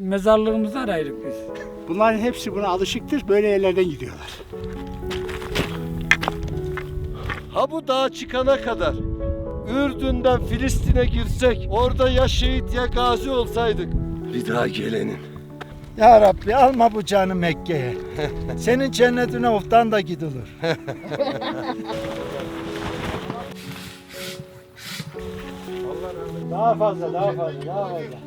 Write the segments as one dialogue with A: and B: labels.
A: mezarlığımızı arayırız biz.
B: Bunların hepsi buna alışıktır. Böyle yerlerden gidiyorlar.
C: Ha bu dağa çıkana kadar Ürdün'den Filistin'e girsek, orada ya şehit ya gazi olsaydık. Bir daha gelenin.
B: Ya Rabbi alma bu canı Mekke'ye. Senin cennetine oftan da gidilir. Daha fazla, daha fazla, daha fazla.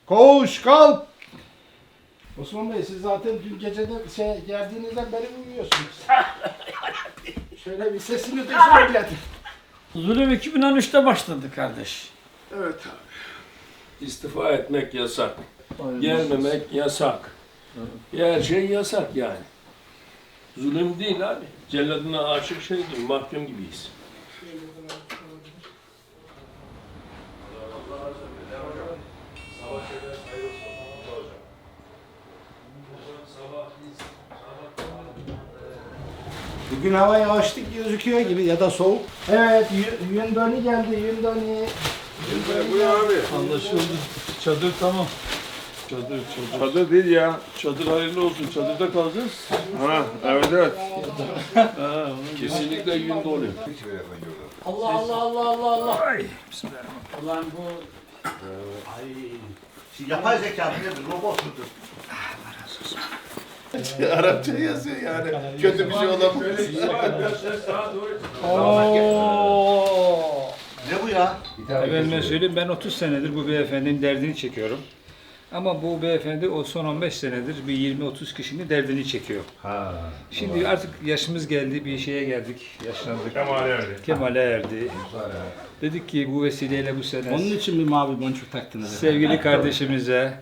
B: Koş kalk. Osman Bey siz zaten dün geceden geldiğinizden beri uyuyorsunuz. Şöyle bir sesini duysun milletin.
A: Zulüm 2013'te başladı kardeş.
B: Evet abi.
D: İstifa etmek yasak. Gelmemek yasak. Her şey yasak yani. Zulüm değil abi. Celladına aşık şeydir. Mahkum gibiyiz.
B: Bugün hava yağışlık gözüküyor gibi ya da soğuk. Evet, Yundoni geldi, Yundoni.
E: Buyur abi.
D: Anlaşıldı. Çadır tamam.
E: Çadır değil ya.
D: Çadır hayırlı olsun. Çadırda kalacağız.
E: Ha, evet.
D: Kesinlikle gün doluyor.
A: Allah Allah Allah Allah Allah. Ay, bismillahirrahmanirrahim. Ulan bu
F: Yapay zeka nedir? Robot mudur?
E: Arapça yazıyor yani. Kötü bir şey olamaz.
F: Ne bu ya?
G: Efendime söyleyeyim, ben 30 senedir bu beyefendinin derdini çekiyorum. Ama bu beyefendi o son 15 senedir bir 20-30 kişinin derdini çekiyor. Şimdi artık yaşımız geldi, bir şeye geldik, yaşlandık. Kemale erdi. Dedik ki bu vesileyle bu sene
B: Onun için bir mavi boncuk taktınız.
G: sevgili kardeşimize,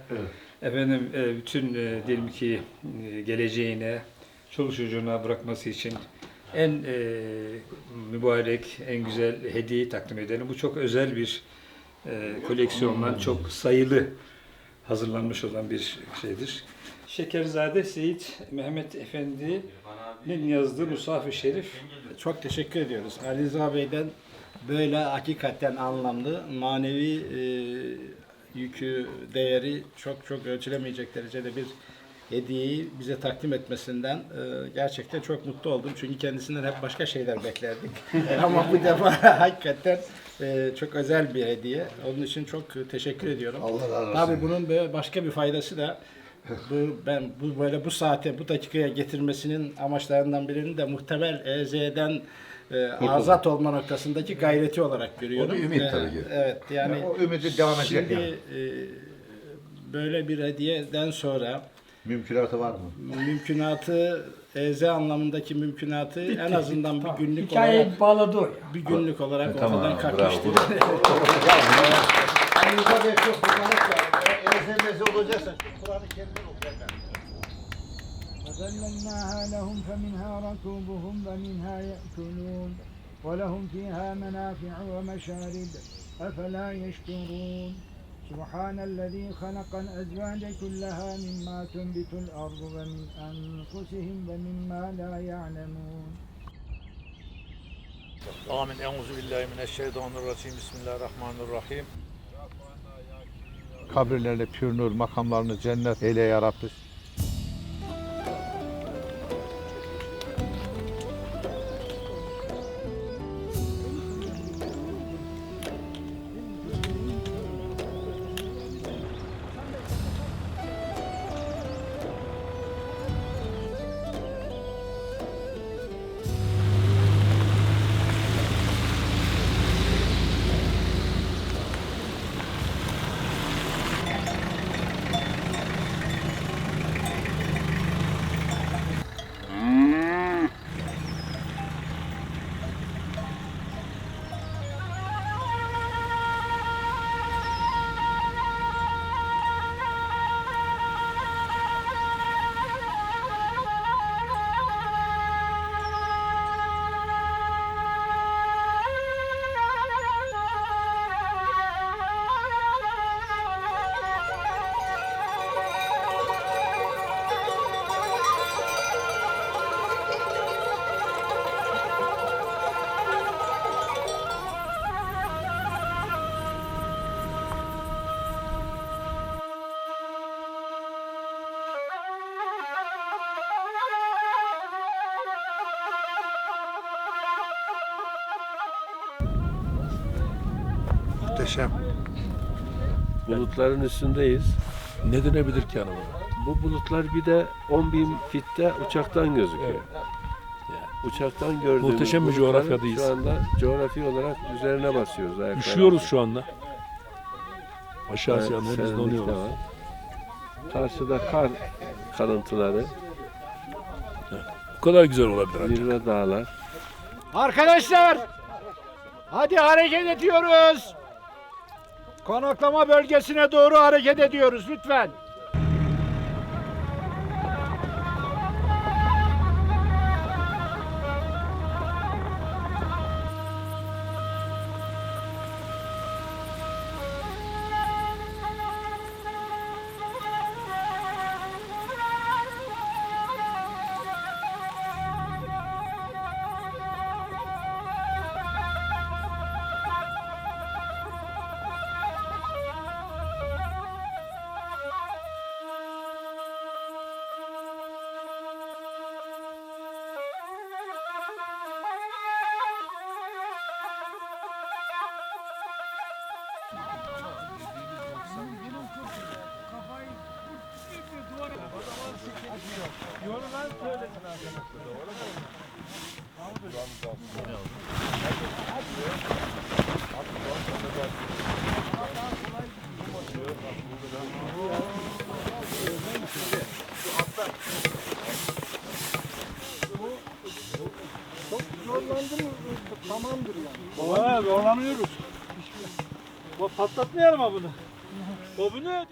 G: efendim bütün diyelim ki geleceğine, çoluk çocuğuna bırakması için en mübarek, en güzel hediyeyi takdim edelim. Bu çok özel bir koleksiyondan çok sayılı hazırlanmış olan bir şeydir. Şekerzade Seyit Mehmet Efendi'nin yazdığı Mushaf-ı Şerif.
B: Çok teşekkür ediyoruz. Ali Rıza Bey'den böyle hakikaten anlamlı, manevi yükü, değeri çok ölçülemeyecek derecede bir hediyeyi bize takdim etmesinden gerçekten çok mutlu oldum. Çünkü kendisinden hep başka şeyler beklerdik. Ama bu defa hakikaten çok özel bir hediye. Onun için çok teşekkür ediyorum.
F: Allah razı olsun.
B: Tabii bunun başka bir faydası da bu saate, bu dakikaya getirmesinin amaçlarından birinin de muhtemel EZ'den azat olma noktasındaki gayreti olarak görüyorum.
F: O bir ümit tabii ki.
B: Evet, yani
F: o ümidi devam edecek
B: şimdi,
F: yani.
B: Böyle bir hediyeden sonra
F: Mümkünatı var mı?
B: mümkünatı, EZ anlamındaki mümkünatı en azından bir günlük
A: hikayeyi
B: olarak
A: bağladı o ya.
B: ortadan kalkmıştır.
F: Ali Rıza Bey çok kullanık yani. EZMZ olacaksa şu Kur'an-ı Kerim'den okuyacak.
H: فَذَلَّلْنَاهَا لَهُمْ فَمِنْهَا رَكُوبُهُمْ وَمِنْهَا يَأْكُلُونَ وَلَهُمْ فِيهَا مَنَافِعُ وَمَشَارِبُ أَفَلَا يَشْكُرُونَ سُبْحَانَ الَّذِي خَلَقَ الْأَزْوَاجَ كُلَّهَا مِمَّا تُنْبِتُ الْأَرْضُ وَمِنْ أَنْفُسِهِمْ وَمِمَّا لَا يَعْلَمُونَ
I: Amin. Euzubillahimineşşeytanirracim. Bismillahirrahmanirrahim.
E: Kabirlerine pür nur, makamlarını cennet eyle ya Rabbi.
F: Muhteşem.
C: Bulutların üstündeyiz.
D: Ne denebilir ki hanımım?
C: Bu bulutlar bir de 10.000 fitte uçaktan gözüküyor. Yani uçaktan gördüğümüz
D: Muhteşem bir
C: bulutların
D: coğrafyadayız.
C: Şu anda coğrafi olarak üzerine basıyoruz.
D: Üşüyoruz şu anda. Aşağısı
C: Evet,
D: yanında biz
C: serinlik de
D: donuyoruz.
C: var. Karşıda kar kalıntıları,
D: Bu kadar güzel olabilir ancak.
C: zirve dağlar.
H: Arkadaşlar, hadi hareket ediyoruz. Konaklama bölgesine doğru hareket ediyoruz lütfen.
F: Zorlanıyoruz. Patlatmayalım ha bunu. O bu ne?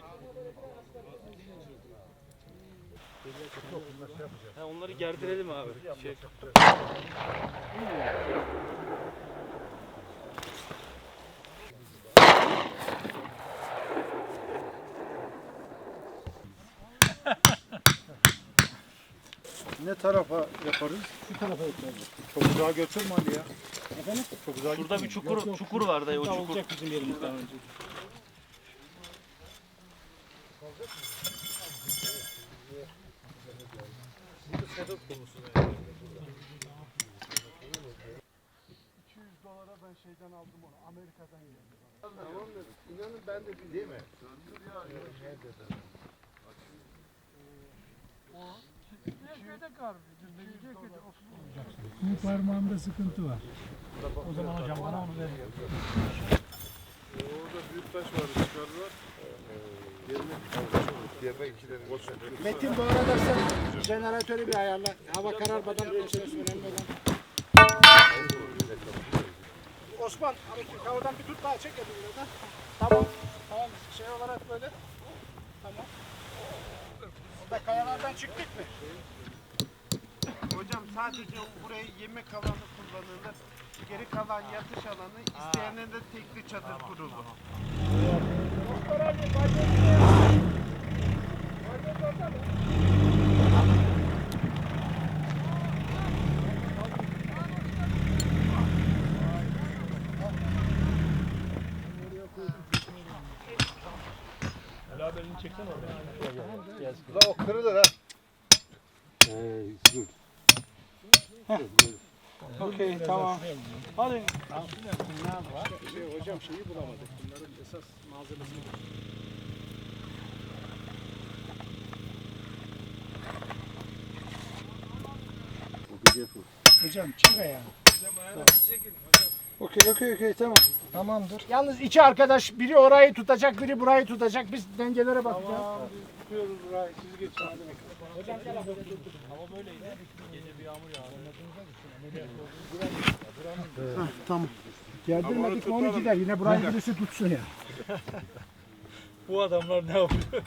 F: Onları gerdirelim abi. Ne tarafa yaparız? Şu tarafa yaparız. Çok uzağa götürme Ali ya. Efendim? Çok uzağa Şurada bir çukur var da o çukur. Olacak bizim yerimizden önce. $200 ben şeyden aldım onu. Amerika'dan geldi.
B: Tamam da inanın ben de değil mi?
H: Bu parmağımda sıkıntı var. O zaman hocam bana onu verin.
E: Orada büyük taş var çıkardılar.
B: Metin bu arada sen jeneratörü bir ayarla. Hava kararmadan ölçeriz önemli olan. Osman, havadan bir tut daha çek buradan. Tamam. Tamam. Şey olarak böyle. Tamam. Burada kayalardan çıktık mı? Hocam sadece buraya yemek alanı kullanılır. Geri kalan yatış alanı isteyenlerin de tekli çadır kurulur.
F: La o kırılır ha. Okey tamam. Hadi.
B: Hocam şeyi bulamadık. Bunların esas malzemesini
H: Hocam çık ayağa.
F: Okey tamam.
H: Tamamdır. Yalnız iki arkadaş biri orayı tutacak, biri burayı tutacak. Biz dengelere bakacağız.
F: Tamam tutuyoruz burayı. Siz geçin hadi bakalım.
H: Hocam gel abi.
F: Hava böyleydi. Gece bir yağmur yağdı.
H: Tamam. Gerdirmedik mi onu gider. Yine burayı birisi tutsun ya.
F: Bu adamlar ne yapıyor?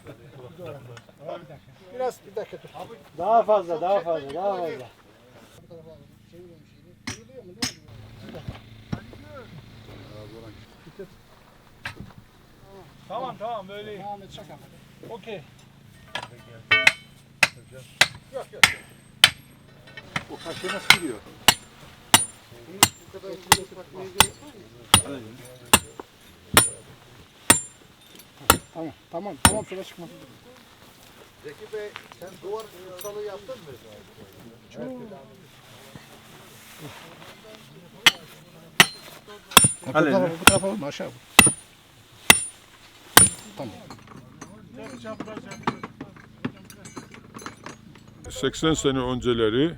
H: Biraz bir dakika dur.
F: Daha fazla. Tamam böyle iyi.
H: Devam et şaka.
F: Okey.
H: Yok.
F: O kaşığı nasıl gidiyor?
B: bu kadar bakmaya gerek var mı?
H: Tamam şuraya çıkma.
F: Zeki Bey sen duvar ustalığı yaptın mı?
H: Bu tarafa olma aşağı. Tamam.
E: 80 sene önceleri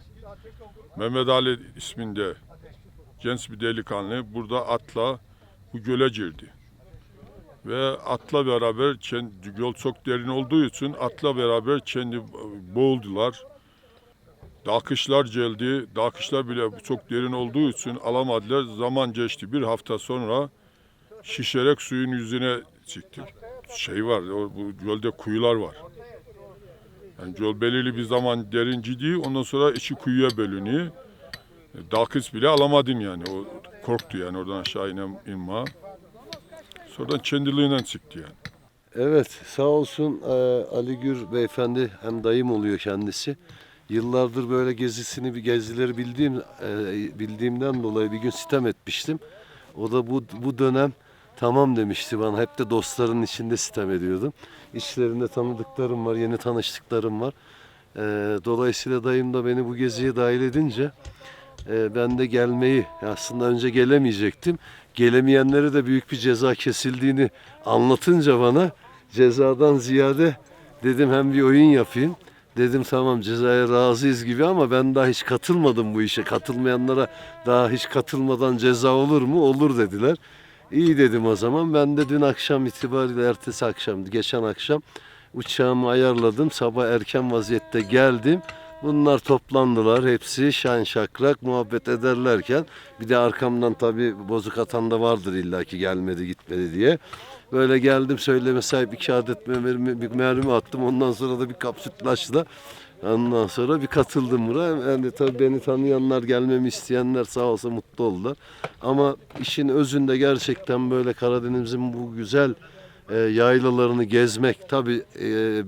E: Mehmet Ali isminde genç bir delikanlı burada atla bu göle girdi. Ve atla beraber yol çok derin olduğu için atla beraber kendi boğuldular. Akışlar geldi. Akışlar bile çok derin olduğu için alamadılar. Zaman geçti. Bir hafta sonra şişerek suyun yüzüne çıktık. Bu gölde kuyular var. Yani göl belirli bir zaman derin gidiyor. Ondan sonra içi kuyuya bölünüyor. Akış bile alamadın yani. O korktu yani oradan aşağı inme. Sonradan kendiliğinden çıktı yani.
C: Evet, sağ olsun Ali Gür beyefendi, hem dayım oluyor kendisi. Yıllardır böyle gezileri bildiğimden dolayı bir gün sitem etmiştim. O da bu dönem tamam demişti bana. Hep de dostların içinde sitem ediyordum. İçlerinde tanıdıklarım var, yeni tanıştıklarım var. Dolayısıyla dayım da beni bu geziye dahil edince ben de gelmeyi, aslında önce gelemeyecektim. Gelemeyenlere de büyük bir ceza kesildiğini anlatınca bana, cezadan ziyade dedim hem bir oyun yapayım. Dedim tamam, cezaya razıyız gibi, ama ben daha hiç katılmadım bu işe. Katılmayanlara daha hiç katılmadan ceza olur mu? Olur dediler. İyi dedim o zaman. Ben de dün akşam itibariyle, ertesi akşam, geçen akşam uçağımı ayarladım. Sabah erken vaziyette geldim. Bunlar toplandılar, hepsi şen şakrak muhabbet ederlerken, bir de arkamdan tabii bozuk atan da vardır illaki, gelmedi gitmedi diye. Böyle geldim, söyleme sahip 2 adet mermi attım, ondan sonra da bir kap sütlaçla, ondan sonra bir katıldım buraya. Yani tabii beni tanıyanlar, gelmemi isteyenler sağ olsa mutlu oldular. Ama işin özünde gerçekten böyle Karadeniz'in bu güzel yaylalarını gezmek, tabii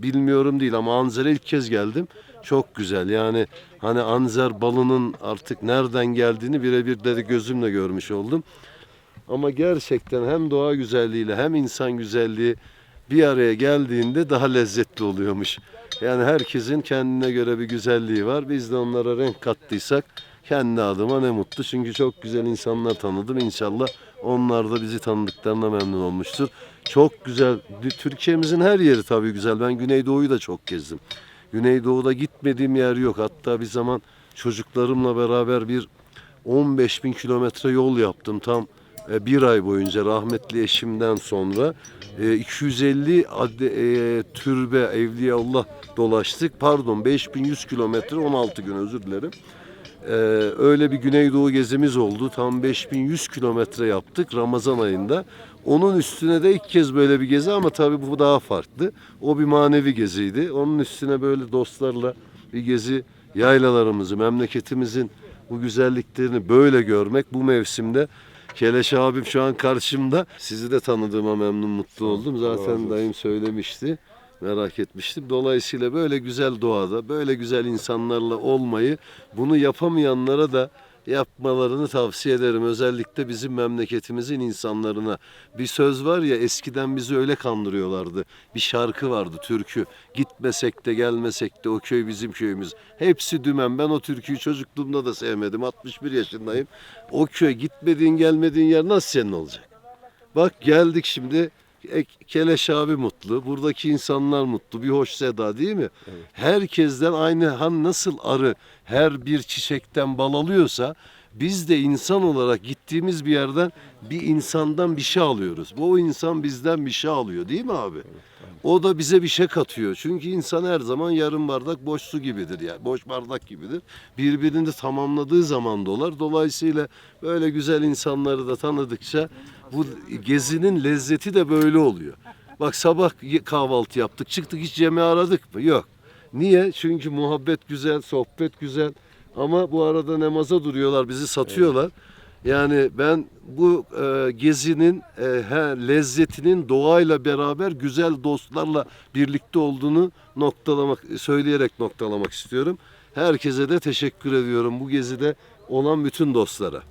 C: bilmiyorum değil ama Anzer'e ilk kez geldim. Çok güzel yani, hani Anzer balının artık nereden geldiğini birebir de gözümle görmüş oldum. Ama gerçekten hem doğa güzelliğiyle hem insan güzelliği bir araya geldiğinde daha lezzetli oluyormuş. Yani herkesin kendine göre bir güzelliği var. Biz de onlara renk kattıysak kendi adıma ne mutlu. Çünkü çok güzel insanlar tanıdım. İnşallah onlar da bizi tanıdıklarına memnun olmuştur. Çok güzel. Türkiye'mizin her yeri tabii güzel. Ben Güneydoğu'yu da çok gezdim. Güneydoğu'da gitmediğim yer yok. Hatta bir zaman çocuklarımla beraber bir 15.000 kilometre yol yaptım. Tam bir ay boyunca rahmetli eşimden sonra 250 türbe, Evliyaullah dolaştık. Pardon, 5100 kilometre, 16 gün, özür dilerim. Öyle bir Güneydoğu gezimiz oldu. Tam 5100 kilometre yaptık Ramazan ayında. Onun üstüne de ilk kez böyle bir gezi, ama tabii bu daha farklı. O bir manevi geziydi. Onun üstüne böyle dostlarla bir gezi, yaylalarımızı, memleketimizin bu güzelliklerini böyle görmek bu mevsimde. Keleş abim şu an karşımda. Sizi de tanıdığıma memnun, mutlu oldum. Zaten dayım söylemişti. Merak etmiştim. Dolayısıyla böyle güzel doğada, böyle güzel insanlarla olmayı, bunu yapamayanlara da yapmalarını tavsiye ederim. Özellikle bizim memleketimizin insanlarına. Bir söz var ya, eskiden bizi öyle kandırıyorlardı. Bir şarkı vardı, türkü. Gitmesek de gelmesek de o köy bizim köyümüz. Hepsi dümen. Ben o türküyü çocukluğumda da sevmedim. 61 yaşındayım. O köy, gitmediğin gelmediğin yer nasıl senin olacak? Bak geldik şimdi. Keleş abi mutlu, buradaki insanlar mutlu, bir hoş seda değil mi? Evet. Herkesten aynı, nasıl arı her bir çiçekten bal alıyorsa, biz de insan olarak gittiğimiz bir yerden bir insandan bir şey alıyoruz. Bu insan bizden bir şey alıyor değil mi abi? Evet, evet. O da bize bir şey katıyor. Çünkü insan her zaman yarım bardak boş su gibidir yani, boş bardak gibidir. Birbirini de tamamladığı zaman dolar. Dolayısıyla böyle güzel insanları da tanıdıkça bu gezinin lezzeti de böyle oluyor. Bak sabah kahvaltı yaptık, çıktık, hiç yemeği aradık mı? Yok. Niye? Çünkü muhabbet güzel, sohbet güzel. Ama bu arada namaza duruyorlar, bizi satıyorlar. Evet. Yani ben bu gezinin lezzetinin doğayla beraber güzel dostlarla birlikte olduğunu söyleyerek noktalamak istiyorum. Herkese de teşekkür ediyorum bu gezide olan bütün dostlara.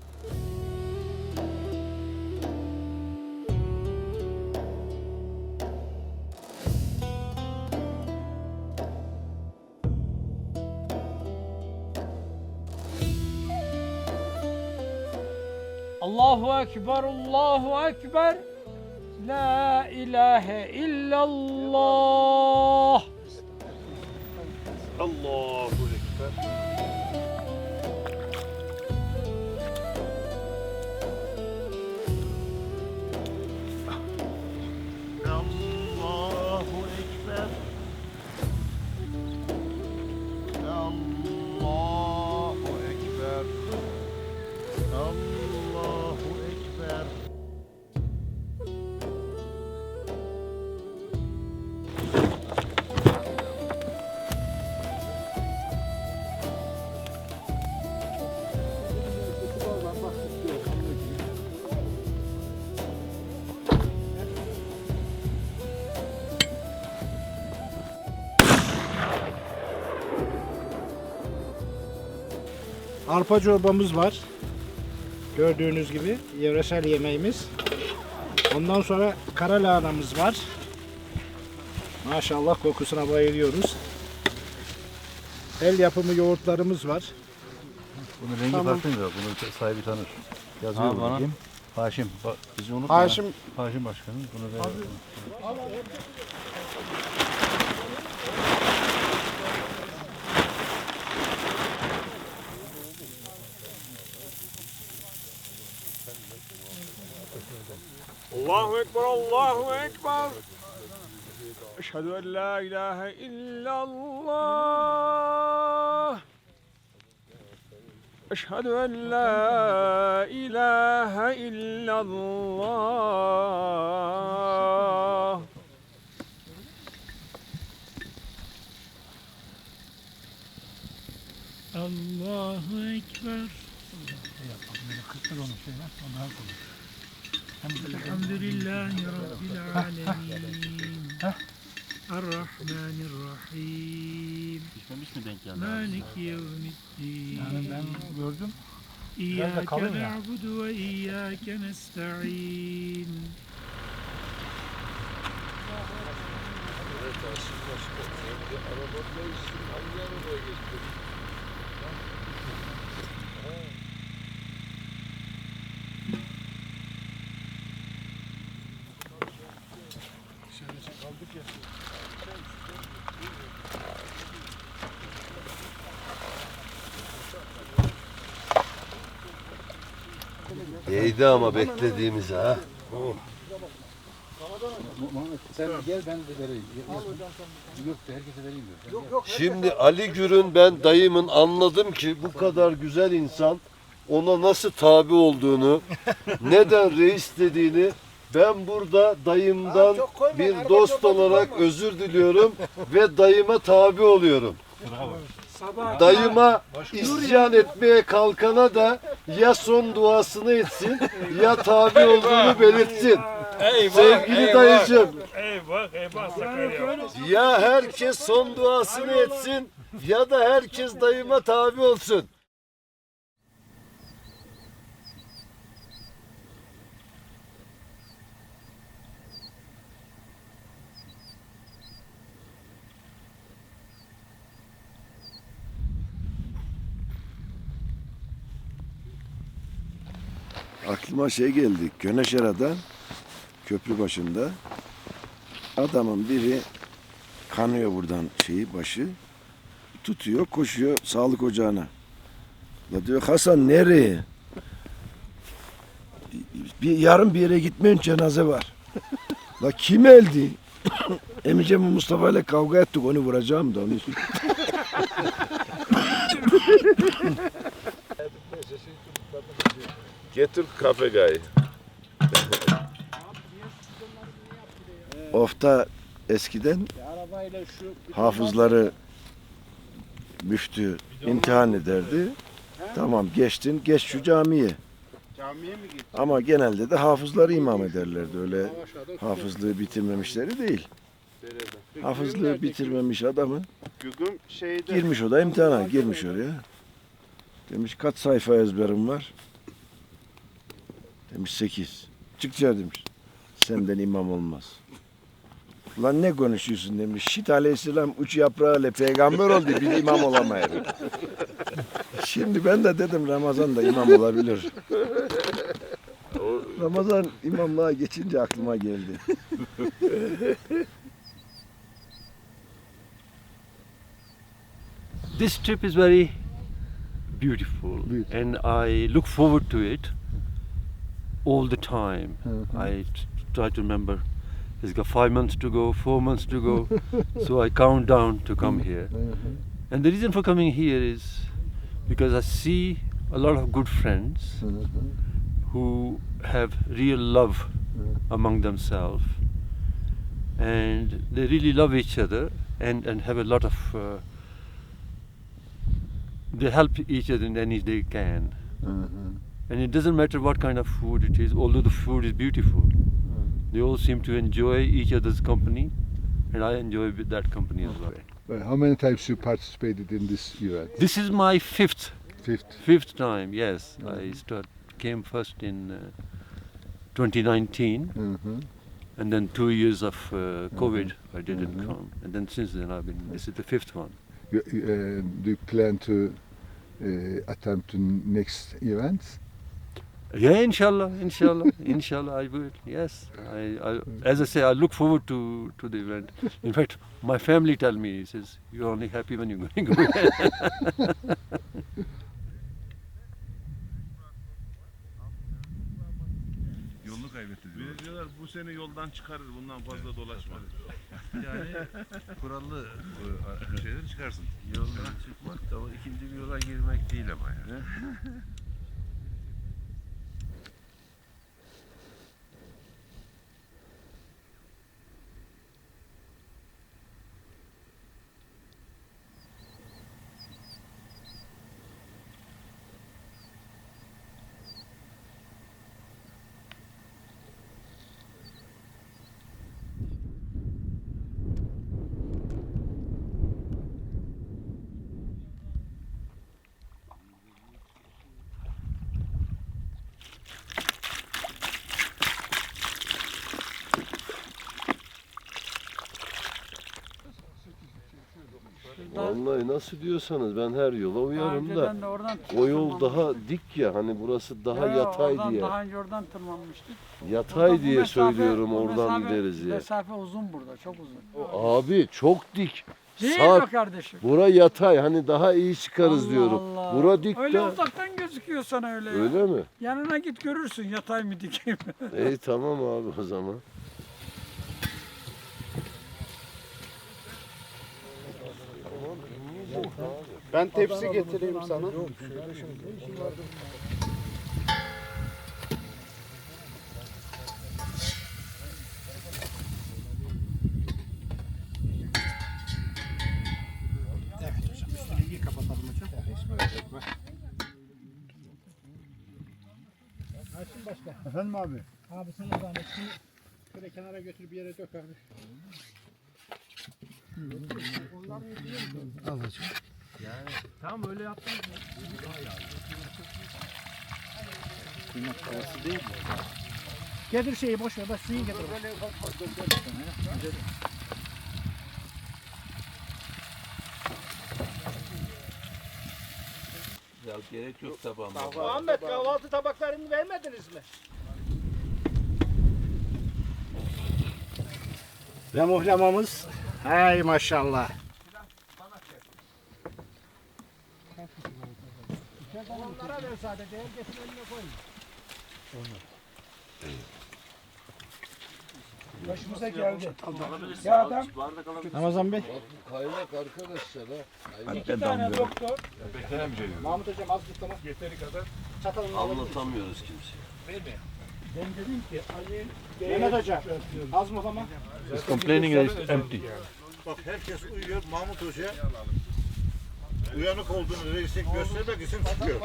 A: Allahu Ekber, Allahu Ekber.
H: La ilahe illallah.
F: Allahu Ekber. Allahu Ekber. Allahu Ekber. Allahu Ekber.
H: Arpa çorbamız var. Gördüğünüz gibi yöresel yemeğimiz. Ondan sonra kara lahanamız var. Maşallah kokusuna bayılıyoruz. El yapımı yoğurtlarımız var.
F: Bunu rengi
H: Tamam.
F: farklı biraz. Bunu sahibi tanır. Yazıyor bakayım. Haşim. Bizi unutma.
H: Haşim.
F: Haşim başkanım. Bunu da
J: Allahu Ekber, Allahu Ekber. Eşhedü en la ilahe illallah. Eşhedü en la ilahe illallah.
H: Allahu Ekber. Elhamdülillahi Rabbil alemin. Errahmanirrahim.
F: pişmemiş mi denk geldi?
H: Maliki yevmiddin.
F: Yani ben gördüm.
H: İyyâke na'budu ve iyyâke nesta'in.
C: İyiydi ama beklediğimiz ha.
F: Sen gel ben de vereyim. Yok herkese vereyim diyor.
C: Şimdi Ali Gür'ün ben dayımın anladım ki bu kadar güzel insan ona nasıl tabi olduğunu, neden reis dediğini ben burada dayımdan bir dost olarak özür diliyorum ve dayıma tabi oluyorum. Dayıma isyan etmeye kalkana da ya son duasını etsin ya tabi olduğunu belirtsin. Sevgili dayıcım.
J: Eyvah Sakarya.
C: Ya herkes son duasını etsin ya da herkes dayıma tabi olsun.
K: Aklıma şey geldi. Göneşera'da köprü başında adamın biri kanıyor buradan başı. Tutuyor, koşuyor sağlık ocağına. La diyor Hasan nereye? Yarın bir yere gitmeyin cenaze var. La kim öldü? Emice Mustafa ile kavga ettik onu vuracağım da onu.
C: Getir kafegayı.
K: Ofta eskiden hafızları müftü imtihan ederdi. Tamam geçtin, geç şu camiye.
H: Camiye mi gittin?
K: Ama genelde de hafızları imam ederlerdi. Öyle hafızlığı bitirmemişleri değil. Hafızlığı bitirmemiş adamı
H: Gügüm şeyde.
K: girmiş o da imtihana, girmiş oraya. Demiş kaç sayfa ezberim var? Demiş 8. Çık dışarı demiş. Senden imam olmaz. Lan ne konuşuyorsun demiş. Şit aleyhisselam uç yaprağıyla peygamber oldu. Bir imam olamayır. Şimdi ben de dedim Ramazan da imam olabilir. Ramazan imamlığa geçince aklıma geldi.
L: This trip is very beautiful, and I look forward to it all the time. I try to remember. It's got 5 months to go, 4 months to go, so I count down to come here. And the reason for coming here is because I see a lot of good friends who have real love among themselves, and they really love each other and have a lot of they help each other in any they can. And it doesn't matter what kind of food it is, although the food is beautiful. They all seem to enjoy each other's company, and I enjoy with that company as well.
M: How many times you participated in this event?
L: This is my fifth
M: Fifth.
L: time, yes. I came first in 2019, and then 2 years of COVID I didn't come, and then since then this is the fifth one.
M: Do you plan to attempt to next events?
L: Yeah, inshallah, inshallah I will. Yes, as I say, I look forward to the event. In fact, my family tell me, he says, you're only happy when you're going to go.
F: Yolunu kaybetti diyorlar. Diyorlar bu seni yoldan çıkarır, bundan fazla dolaşma. Yani kurallı şeyler çıkarsın.
C: Yoldan çıkmak da o ikinci bir yola girmek değil ama yani. Vallahi nasıl diyorsanız ben her yola uyarım da o yol daha dik ya, hani burası daha yatay diye.
A: Daha önce oradan tırmanmıştık.
C: Yatay diye söylüyorum, oradan gideriz diye.
A: Mesafe uzun burada, çok uzun.
C: Abi çok dik.
A: Değil mi kardeşim?
C: Bura yatay, hani daha iyi çıkarız diyorum.
A: Allah.
C: Bura dik
A: öyle
C: de.
A: uzaktan gözüküyor sana öyle ya.
C: Öyle mi?
A: Yanına git görürsün yatay mı dik mi?
C: İyi tamam abi o zaman.
B: Ben tepsi getireyim sana.
H: Evet hocam. Üstünü iyi kapatalım hocam. Açın başka.
M: Efendim abi?
H: Abi sana zahmet. Şunu şöyle kenara götür bir yere dök abi.
M: Al hocam.
F: Yani tam öyle yaptınız mı?
M: Kıymak tavası değil mi?
H: Getir şeyi boş ver. Bak suyu getir.
C: Ya gerek yok tabağıma.
H: Muhammed kahvaltı tabaklarını vermediniz mi? Ve muhlamamız. Hay maşallah. Onlara ver sadece. Herkesin eline koyun. Başımıza geldi. Ya adam. Ramazan Bey.
C: Kaynak arkadaşlar ha.
H: 2 tane doktor.
F: Beklenemeyeceğim.
H: Mahmut hocam az tutlama.
F: Yeteri kadar.
H: Çatalını alabilir.
C: Anlatamıyoruz kimseye.
H: Ben dedim ki Ali Mehmet Hoca az mı ama?
F: He's complaining that it's empty.
J: Bak herkes uyuyor. Mahmut Hoca uyanık olduğunu göstermek için çıkıyor.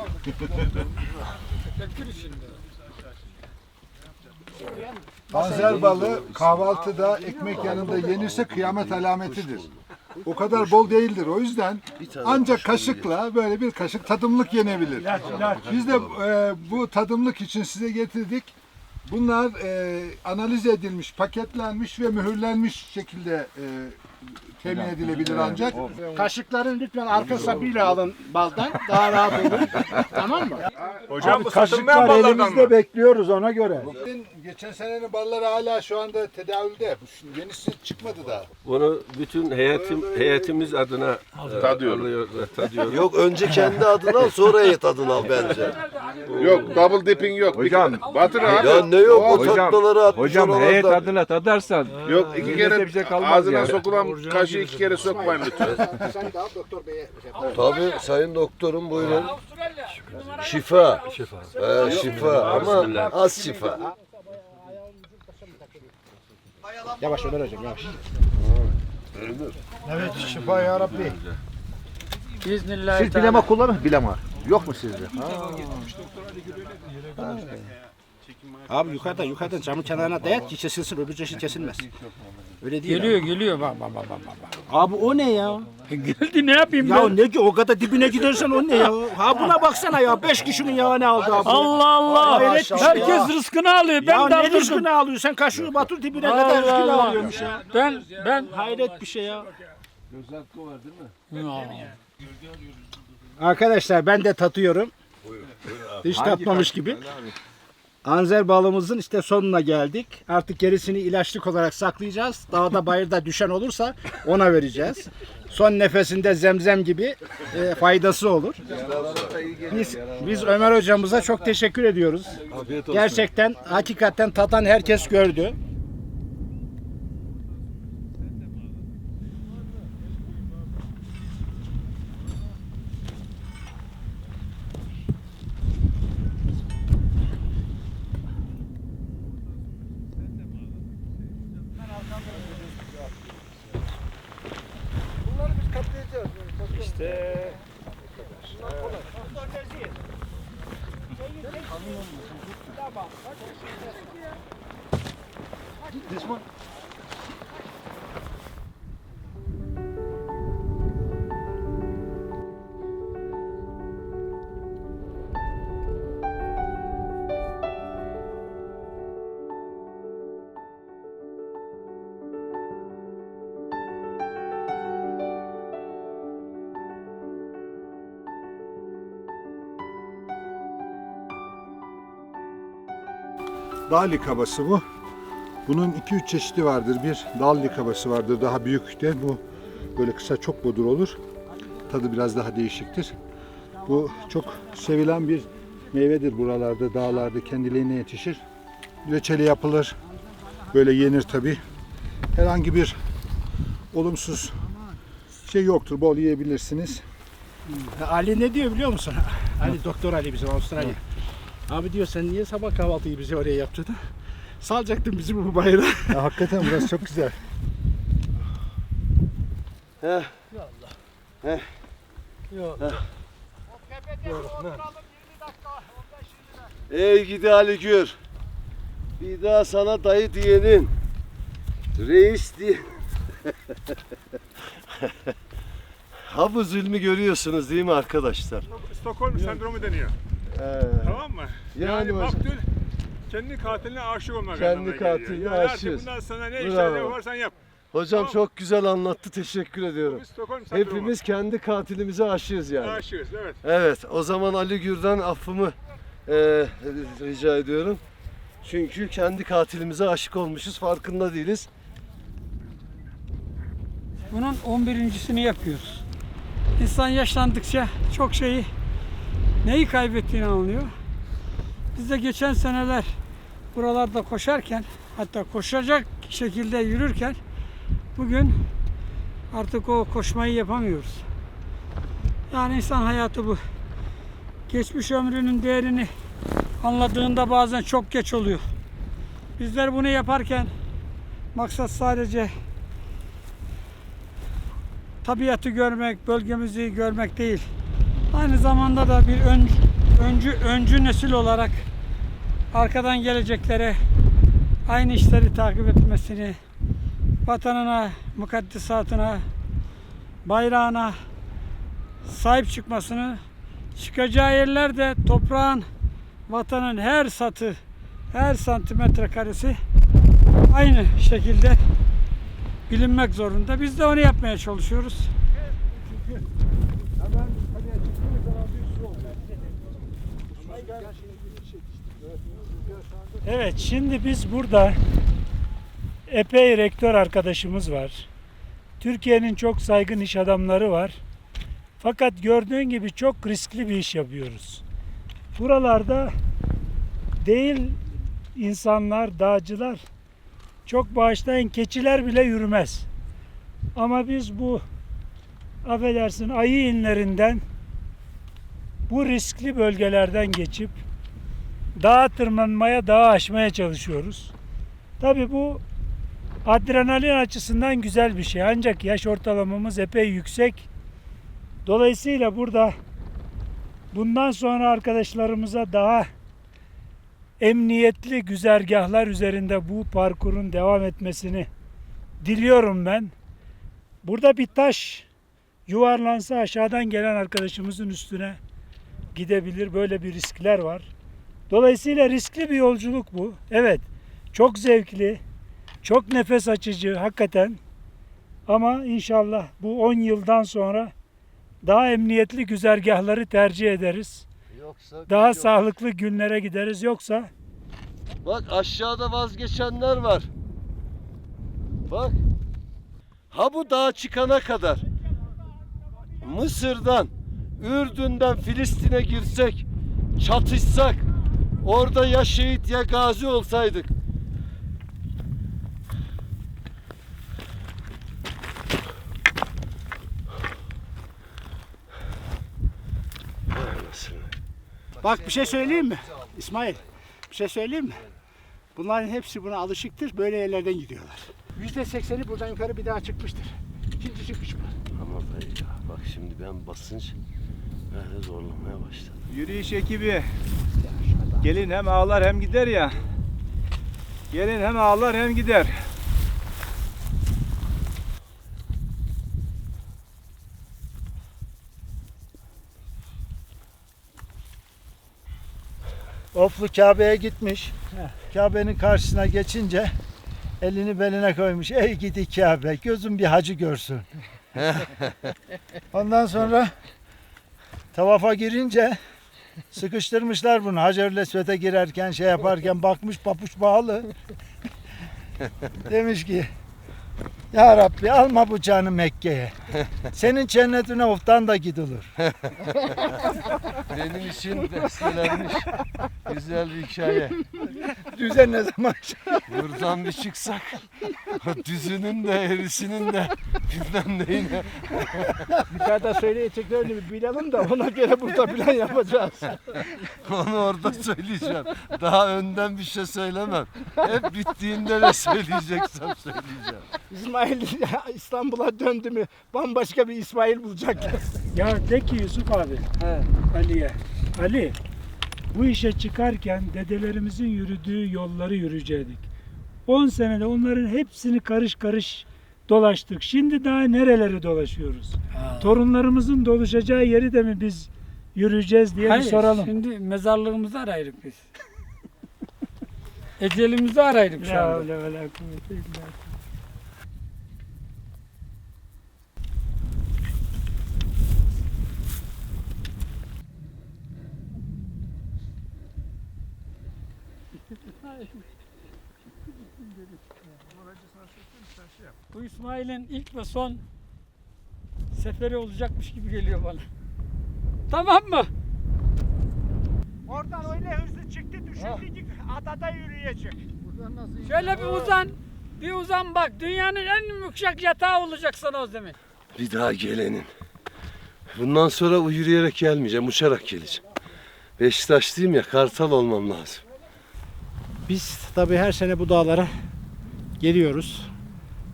M: Panzer balığı kahvaltıda ekmek yanında yenirse kıyamet alametidir. O kadar bol değildir. O yüzden ancak kaşıkla böyle bir kaşık tadımlık yenebilir. Biz de bu tadımlık için size getirdik. Bunlar analiz edilmiş, paketlenmiş ve mühürlenmiş şekilde temin edilebilir ancak.
H: Kaşıkların lütfen arka sapıyla alın baldan. Daha rahat olur. Tamam mı?
M: Hocam bu kaşıklar elimizde bekliyoruz ona göre. Geçen senenin balları hala şu anda tedavülde. Yenisi çıkmadı daha.
C: Bunu bütün heyetimiz adına tadıyoruz. Yok önce kendi adına al sonra heyet adına al bence.
F: Yok double dipping yok. Hocam batır abi.
C: Ya ne yok o tatlıları atmış.
F: Hocam heyet
C: adına tadarsan.
F: Yok 2 kere ağzına sokulan kaşığı 2 kere sokmayın lütfen.
H: Sen daha doktor beye
C: Tabii sayın doktorum buyurun. Şifa. Şifa ama az şifa.
H: Yavaş Ömer hocam yavaş.
J: Evet şifa ya Rabbi.
A: Bismillah.
J: Siz bilema kullanın bilema. Yok mu sizde?
H: Abi yukarıdan camın kenarına dayak ki kesilsin öbür çeşit kesilmez. Öyle değil.
A: Geliyor bak.
H: Abi o ne ya?
A: Geldi ne yapayım
H: Ya ne ki o kadar dibine gidersen o ne ya? Ha buna baksana ya 5 kişinin yağını aldı abi.
A: Allah Allah.
H: Hayret bir şey
A: Herkes
H: ya.
A: rızkını alıyor. Ben
H: Ya
A: de
H: ne
A: aldırdım.
H: rızkını alıyor? Sen kaşığı batır dibine kadar rızkını alıyormuş ya.
A: Ben
H: Hayret bir şey ya. Arkadaşlar ben de tatıyorum. Hiç tatmamış gibi. Anzer balımızın işte sonuna geldik. Artık gerisini ilaçlık olarak saklayacağız. Dağda bayırda düşen olursa ona vereceğiz. Son nefesinde zemzem gibi faydası olur. Biz Ömer hocamıza çok teşekkür ediyoruz. Gerçekten hakikaten tatan herkes gördü.
M: Dağ likabası bu. Bunun 2-3 çeşidi vardır. Bir dal likabası vardır. Daha büyük de bu böyle kısa çok bodur olur. Tadı biraz daha değişiktir. Bu çok sevilen bir meyvedir buralarda, dağlarda kendiliğine yetişir. Reçeli yapılır. Böyle yenir tabi. Herhangi bir olumsuz şey yoktur. Bol yiyebilirsiniz.
H: Ali ne diyor biliyor musun? Ali Doktor Ali bizim Avustralya. Abi diyor sen niye sabah kahvaltıyı bizi oraya yaptırdın? Salacaktın bizi bu bayrağı.
M: Ya, hakikaten burası çok güzel.
C: Ey gidi Ali Gür. Bir daha sana dayı diyenin. Reis diye. Ha bu zulmü görüyorsunuz değil mi arkadaşlar?
N: Stockholm sendromu deniyor. Tamam mı? Yani Maktul kendi katiline aşık olmak
C: kendi katiline aşığız.
N: Bundan sana ne işler yaparsan yap.
C: Hocam tamam. Çok güzel anlattı. Teşekkür ediyorum. Hepimiz kendi katilimize aşığız yani.
N: Aşığız evet.
C: Evet o zaman Ali Gür'den affımı rica ediyorum. Çünkü kendi katilimize aşık olmuşuz. Farkında değiliz.
A: bunun 11.sini yapıyoruz. İnsan yaşlandıkça çok şeyi neyi kaybettiğini anlıyor. Biz de geçen seneler buralarda koşarken hatta koşacak şekilde yürürken bugün artık o koşmayı yapamıyoruz. Yani insan hayatı bu. Geçmiş ömrünün değerini anladığında bazen çok geç oluyor. Bizler bunu yaparken maksat sadece tabiatı görmek, bölgemizi görmek değil. Aynı zamanda da bir öncü nesil olarak arkadan geleceklere aynı işleri takip etmesini, vatanına, mukaddesatına, bayrağına sahip çıkmasını, çıkacağı yerlerde toprağın, vatanın her satı, her santimetre karesi aynı şekilde
O: bilinmek zorunda. Biz de onu yapmaya çalışıyoruz. Evet, şimdi biz burada epey rektör arkadaşımız var. Türkiye'nin çok saygın iş adamları var. Fakat gördüğün gibi çok riskli bir iş yapıyoruz. Buralarda değil insanlar, dağcılar, çok bağışlayın keçiler bile yürümez. Ama biz bu affedersin ayı inlerinden bu riskli bölgelerden geçip dağa tırmanmaya, dağı aşmaya çalışıyoruz. Tabii bu adrenalin açısından güzel bir şey. Ancak yaş ortalamamız epey yüksek. Dolayısıyla burada bundan sonra arkadaşlarımıza daha emniyetli güzergahlar üzerinde bu parkurun devam etmesini diliyorum ben. Burada bir taş yuvarlansa aşağıdan gelen arkadaşımızın üstüne gidebilir. Böyle bir riskler var. Dolayısıyla riskli bir yolculuk bu. Evet, çok zevkli, çok nefes açıcı hakikaten. Ama inşallah bu 10 yıldan sonra daha emniyetli güzergahları tercih ederiz. Daha sağlıklı günlere gideriz. Yoksa
C: Bak aşağıda vazgeçenler var. Bak. Ha bu dağa çıkana kadar Mısır'dan, Ürdün'den Filistin'e girsek, çatışsak, orada ya şehit ya gazi olsaydık.
H: Bak bir şey söyleyeyim mi? İsmail, bir şey söyleyeyim mi? Bunların hepsi buna alışıktır. Böyle yerlerden gidiyorlar. %80'i buradan yukarı bir daha çıkmıştır. İkinci çıkış bu.
C: Ama dayı ya bak şimdi ben basınç böyle zorlamaya başladım.
F: Yürüyüş ekibi. Gelin hem ağlar hem gider ya. Gelin hem ağlar hem gider.
J: Oflu Kabe'ye gitmiş. Kabe'nin karşısına geçince elini beline koymuş. Ey gidi Kabe, gözüm bir hacı görsün. Ondan sonra tavafa girince sıkıştırmışlar bunu. Hacer-ül Esved'e girerken şey yaparken bakmış papuç bağlı. Demiş ki ya Rabbi alma bu canı Mekke'ye. Senin cennetine oftan da gidilir.
C: Benim için bestelenmiş güzel bir hikaye.
J: Düzen ne zaman?
C: Buradan bir çıksak düzünün de erisinin de bilmem neyine.
H: Yukarıda söyleyeceklerini bir bilelim de ona göre burada plan yapacağız.
C: Onu orada söyleyeceğim. Daha önden bir şey söylemem. Hep bittiğinde ne söyleyeceksem söyleyeceğim.
H: İsmail İstanbul'a döndü mü bambaşka bir İsmail bulacak.
O: ya de ki Yusuf abi, Ali'ye, Ali bu işe çıkarken dedelerimizin yürüdüğü yolları yürüyecektik. 10 senede onların hepsini karış karış dolaştık. Şimdi daha nereleri dolaşıyoruz? Torunlarımızın dolaşacağı yeri de mi biz yürüyeceğiz diye bir soralım.
A: Şimdi mezarlığımızı arayırık biz. Ecelimizi arayırık şu anda.
O: Öyle öyle kuvveti illa.
A: Bu İsmail'in ilk ve son seferi olacakmış gibi geliyor bana. Tamam mı?
H: Oradan öyle hızlı çıktı düşündü ki adada yürüyecek.
A: Şöyle bir uzan bak. Dünyanın en yüksek yatağı olacak sana o zaman.
C: Bir daha gelenin. Bundan sonra o yürüyerek gelmeyeceğim, uçarak geleceğim. Beşiktaşlıyım ya, Kartal olmam lazım.
H: Biz tabii her sene bu dağlara geliyoruz.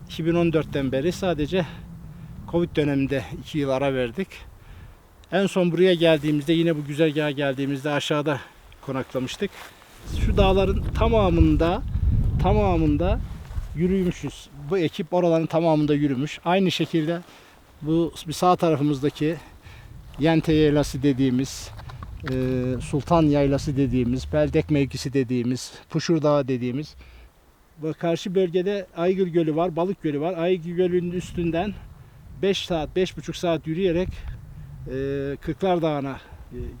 H: 2014'ten beri sadece Covid döneminde 2 yıl ara verdik. En son buraya geldiğimizde yine bu güzergaha geldiğimizde aşağıda konaklamıştık. Şu dağların tamamında yürümüşüz. Bu ekip oraların tamamında yürümüş. Aynı şekilde bu bir sağ tarafımızdaki Yente Yaylası dediğimiz, Sultan Yaylası dediğimiz, Beldek mevkisi dediğimiz, Puşur Dağı dediğimiz Ve karşı bölgede Aygül Gölü var, Balık Gölü var. Aygül Gölü'nün üstünden 5 saat, 5,5 saat yürüyerek Kırklar Dağı'na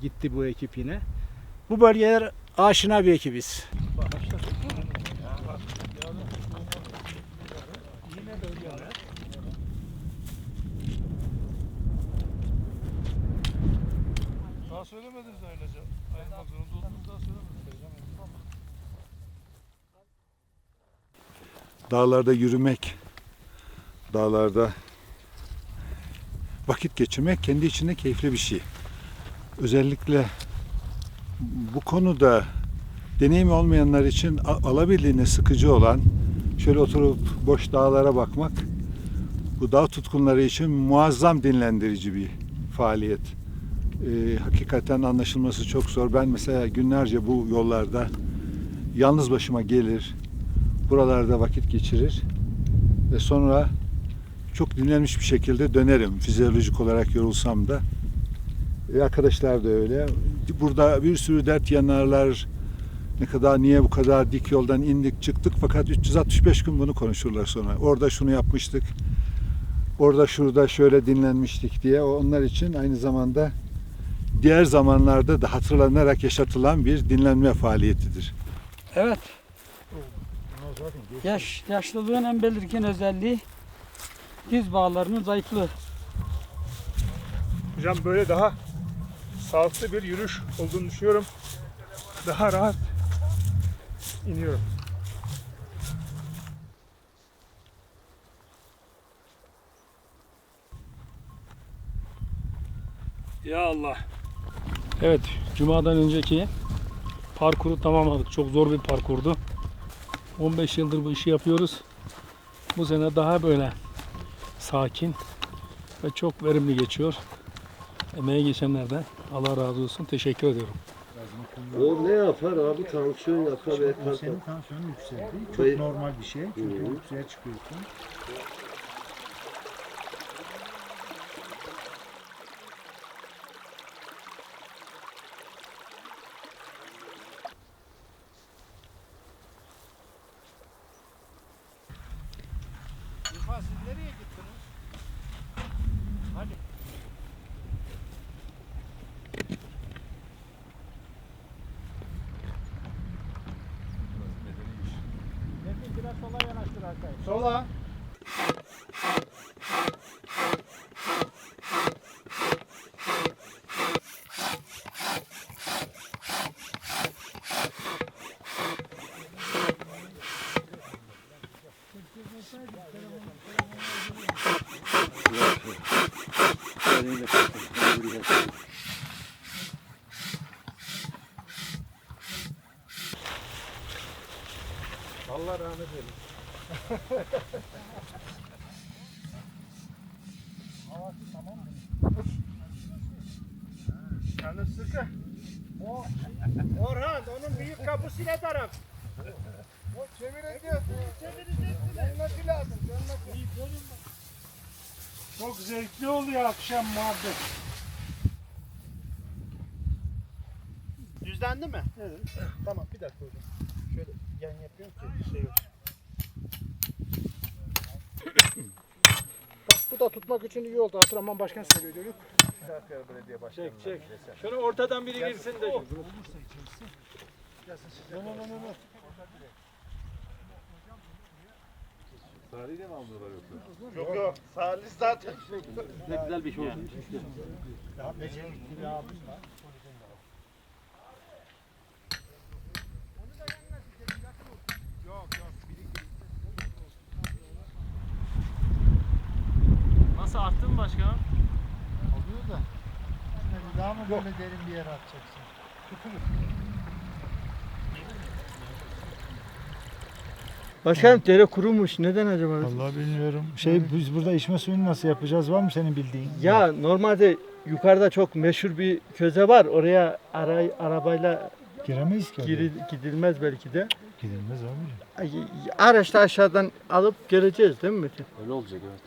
H: gitti bu ekip yine. Bu bölgeler aşina bir ekibiz.
F: Daha söylemediniz ayrıca. Ayrılmak zorunda oldunuz, daha söylemediniz.
M: Dağlarda yürümek, dağlarda vakit geçirmek kendi içinde keyifli bir şey. Özellikle bu konuda deneyimi olmayanlar için alabildiğine sıkıcı olan, şöyle oturup boş dağlara bakmak, bu dağ tutkunları için muazzam dinlendirici bir faaliyet. Hakikaten anlaşılması çok zor. Ben mesela günlerce bu yollarda yalnız başıma gelir, buralarda vakit geçirir ve sonra çok dinlenmiş bir şekilde dönerim. Fizyolojik olarak yorulsam da. Arkadaşlar da öyle. Burada bir sürü dert yanarlar. Niye bu kadar dik yoldan indik çıktık, fakat 365 gün bunu konuşurlar sonra. Orada şunu yapmıştık, orada şurada şöyle dinlenmiştik diye. Onlar için aynı zamanda diğer zamanlarda da hatırlanarak yaşatılan bir dinlenme faaliyetidir.
A: Evet. Yaşlılığın en belirgin özelliği diz bağlarının zayıflığı.
N: Hocam böyle daha sağlıklı bir yürüyüş olduğunu düşünüyorum. Daha rahat iniyorum.
I: Ya Allah. Evet, Cuma'dan önceki parkuru tamamladık. Çok zor bir parkurdu. 15 yıldır bu işi yapıyoruz. Bu sene daha böyle sakin ve çok verimli geçiyor. Emeği geçenlerden Allah razı olsun. Teşekkür ediyorum.
C: O ne yapar abi? Tansiyon yapar.
J: Senin tansiyonun yükseldi. Çok normal bir şey. Çünkü yükseğe çıkıyorsun.
H: İrfan, siz nereye gittiniz? Hadi. Metin, biraz sola yanaştır arkayı. Sola. Allah rahmet eylesin. Havası tamam mı? Canı sıkı. Orhan, onun büyük kapısı ne taraf? O çevireceğiz. Dönmesi lazım.
O: Çok zevkli oluyor akşam muhabbet.
H: Düzlendi mi? Evet. Tamam, bir dakika hocam. Şöyle yan yapıyorum ki şey yok. Bak, bu da tutmak için iyi oldu. Abdurrahman Başkan söylüyor.
F: Şarkıya Belediye Başkanı.
N: Çek. Şöyle ortadan biri girsin de.
H: Olursa içerisi. No.
F: Tarihi de mi almıyorlar yoksa?
H: Yok. Salih zaten.
L: Ne güzel bir şey oldu.
H: Ya becerikli bir abim var.
I: Nasıl arttı mı başkanım?
J: Oluyor da. Şimdi daha mı böyle derin bir yere atacaksın?
P: Başkanım dere kurumuş. Neden acaba?
J: Vallahi bilmiyorum. Biz burada içme suyunu nasıl yapacağız? Var mı senin bildiğin?
P: Ya normalde yukarıda çok meşhur bir köze var. Oraya arabayla
J: Giremeyiz ki.
P: gidilmez belki de.
J: Gidilmez abi.
P: Araçta aşağıdan alıp geleceğiz değil mi Metin?
L: Öyle olacak evet.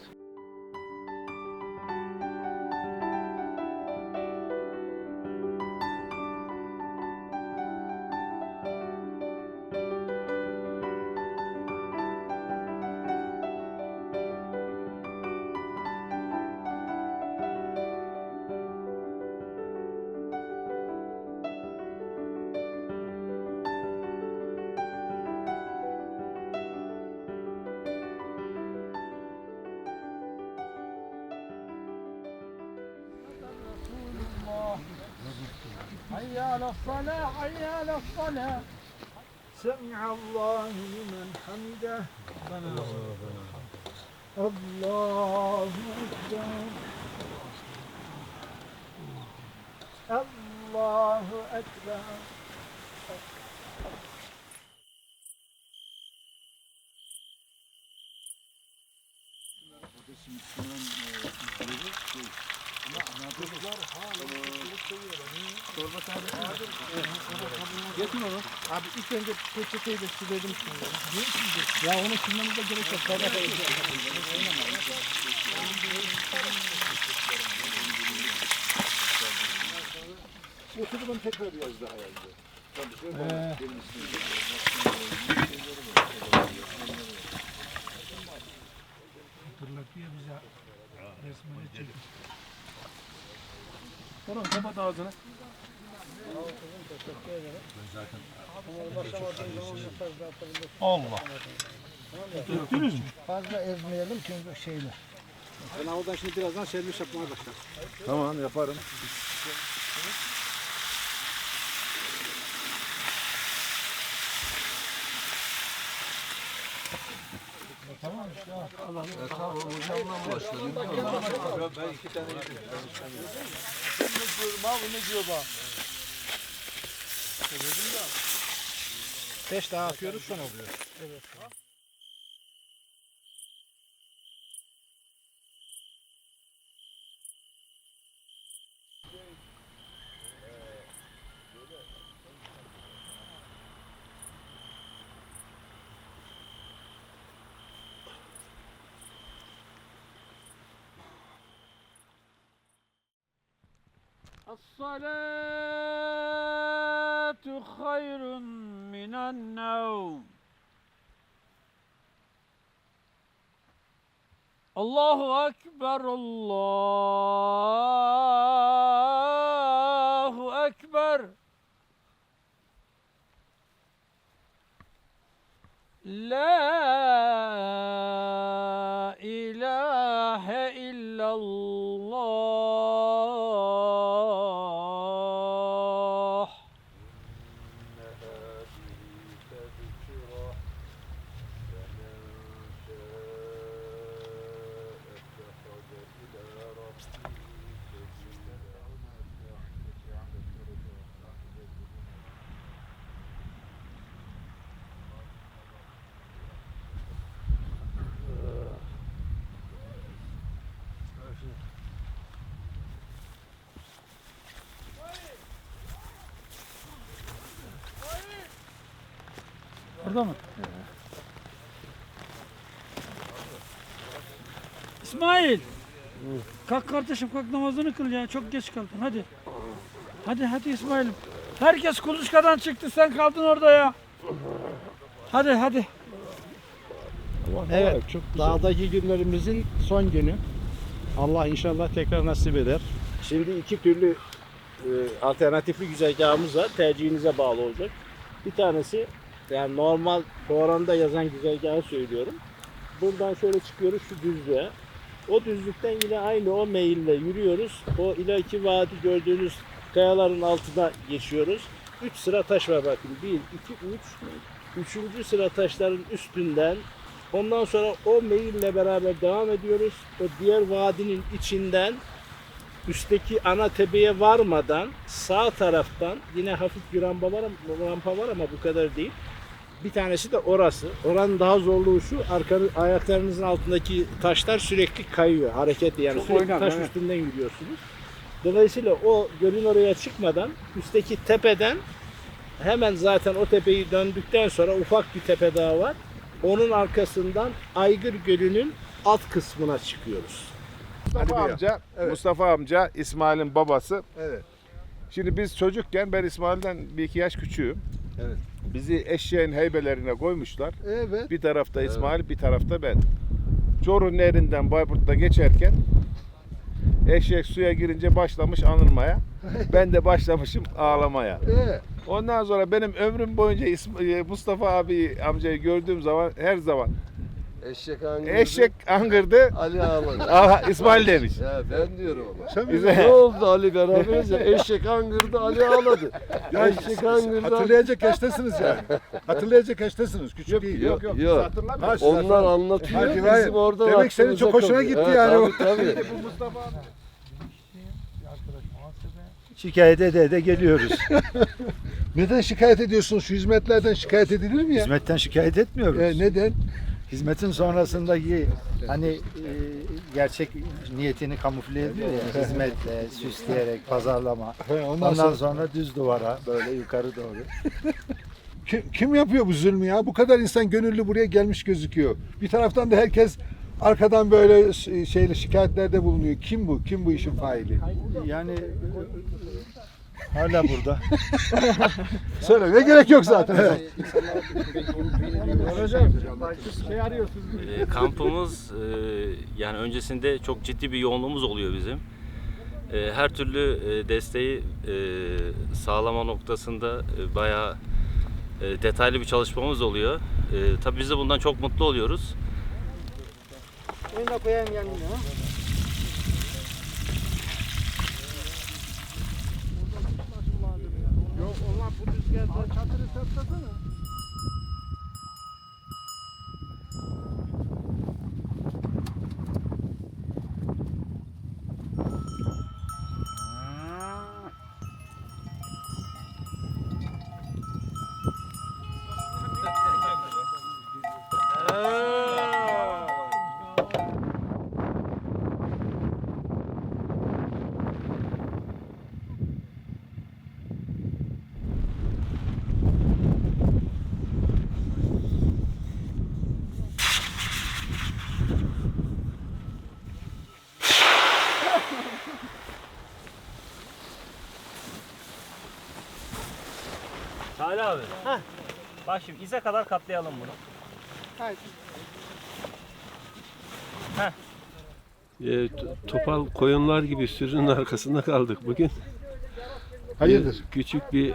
A: حي على الصلاة حي على الصلاة.
J: سمع الله لمن حمده. الله أكبر. الله أكبر.
H: Getir onu. Abi ilk önce peçeteyle silelim şimdi. Ya onu silmemize gerek yok.
M: Oturup tekrar biraz daha yazdı.
O: Hatırlatıyor bize resmini çekin.
I: Orhan kapat ağzını.
H: Allah.
J: Döktünüz mü? Fazla ezmeyelim çünkü şeyler.
H: Ben oradan şimdi birazdan servis yapmaya başlar.
K: Tamam yaparım.
J: Tamam işte. Allah
C: Tamam hocamla başladım. Ben 2 tane yedim.
J: Ne diyorum abi ne diyor bak.
H: 5 daha atıyoruz sonra oluyor.
J: Evet.
A: الصلاة خير من النوم. الله أكبر الله أكبر. لا إله إلا الله.
O: Orada mı? İsmail. Kalk kardeşim kalk namazını kıl ya. Çok geç kaldın hadi. Hadi İsmail'im. Herkes kuluçkadan çıktı sen kaldın orada ya. Hadi.
H: Evet, dağdaki günlerimizin son günü. Allah inşallah tekrar nasip eder. Şimdi 2 türlü alternatifli güzergahımız var. Tercihinize bağlı olacak. Bir tanesi yani normal Koran'da yazan güzergahı söylüyorum. Buradan şöyle çıkıyoruz şu düzlüğe. O düzlükten yine aynı o meyille yürüyoruz. O ileriki vadi gördüğünüz kayaların altına geçiyoruz. 3 sıra taş var bakın. 1, 2, 3. 3. sıra taşların üstünden ondan sonra o meyille beraber devam ediyoruz. O diğer vadinin içinden üstteki ana tepeye varmadan sağ taraftan yine hafif bir rampa var ama bu kadar değil. Bir tanesi de orası. Oranın daha zorluğu şu, ayaklarınızın altındaki taşlar sürekli kayıyor, hareketli yani sürekli taş üstünden yürüyorsunuz. Dolayısıyla o gölün oraya çıkmadan üstteki tepeden hemen zaten o tepeyi döndükten sonra ufak bir tepe daha var. Onun arkasından Aygır Gölü'nün alt kısmına çıkıyoruz.
M: Mustafa amca İsmail'in babası.
K: Evet.
M: Şimdi biz çocukken ben İsmail'den 1-2 yaş küçüğüm.
K: Evet.
M: Bizi eşeğin heybelerine koymuşlar.
K: Evet.
M: Bir tarafta İsmail, bir tarafta ben. Çoruh Nehri'nden Bayburt'ta geçerken eşek suya girince başlamış anılmaya. Ben de başlamışım ağlamaya. Ondan sonra benim ömrüm boyunca Mustafa abi amcayı gördüğüm zaman her zaman
C: Eşek angırdı.
K: Eşek angırdı.
C: Ali ağladı.
K: Aha, İsmail demiş.
C: Ya ben diyorum ama.
K: Güzel.
C: Ne oldu Ali beraberiz ya? Eşek angırdı, Ali ağladı.
M: Ya
C: Eşek angırdı.
M: hatırlayacak yaştasınız yani. Hatırlayacak yaştasınız. Küçük değil.
C: Yok.
M: Ha, siz
C: Onlar anlatıyor.
M: Hadi
C: Bizim orada
M: demek senin çok hoşuna
C: kalıyor.
M: gitti
C: Evet,
M: yani.
C: Tabii.
J: Şikayet ede geliyoruz.
M: Neden şikayet ediyorsunuz? Şu hizmetlerden şikayet edilir mi ya?
J: Hizmetten şikayet etmiyoruz.
M: Neden?
J: Hizmetin sonrasındaki hani gerçek niyetini kamufle ediyor ya, hizmetle, süsleyerek, pazarlama. Ondan sonra düz duvara, böyle yukarı doğru.
M: Kim yapıyor bu zulmü ya? Bu kadar insan gönüllü buraya gelmiş gözüküyor. Bir taraftan da herkes arkadan böyle şikayetlerde bulunuyor. Kim bu? Kim bu işin faili?
J: Yani hala burada.
M: Söylemeye gerek yok zaten.
Q: Kampımız yani öncesinde çok ciddi bir yoğunluğumuz oluyor bizim. Her türlü desteği sağlama noktasında bayağı detaylı bir çalışmamız oluyor. Tabii biz de bundan çok mutlu oluyoruz.
R: Salih abi. Bak şimdi ize kadar katlayalım bunu.
C: Topal koyunlar gibi sürünün arkasında kaldık bugün.
M: Hayırdır?
C: Küçük bir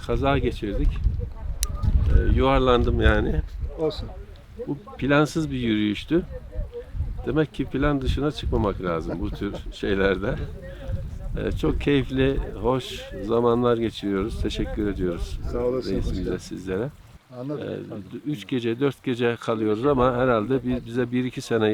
C: kaza geçirdik. Yuvarlandım yani.
M: Olsun.
C: Bu plansız bir yürüyüştü. Demek ki plan dışına çıkmamak lazım bu tür şeylerde. Çok keyifli, hoş zamanlar geçiriyoruz. Teşekkür ediyoruz.
M: Sağ olasın.
C: Reisimize, sizlere.
M: Anladım.
C: 3 gece, 4 gece kalıyoruz ama herhalde bize 1-2 sene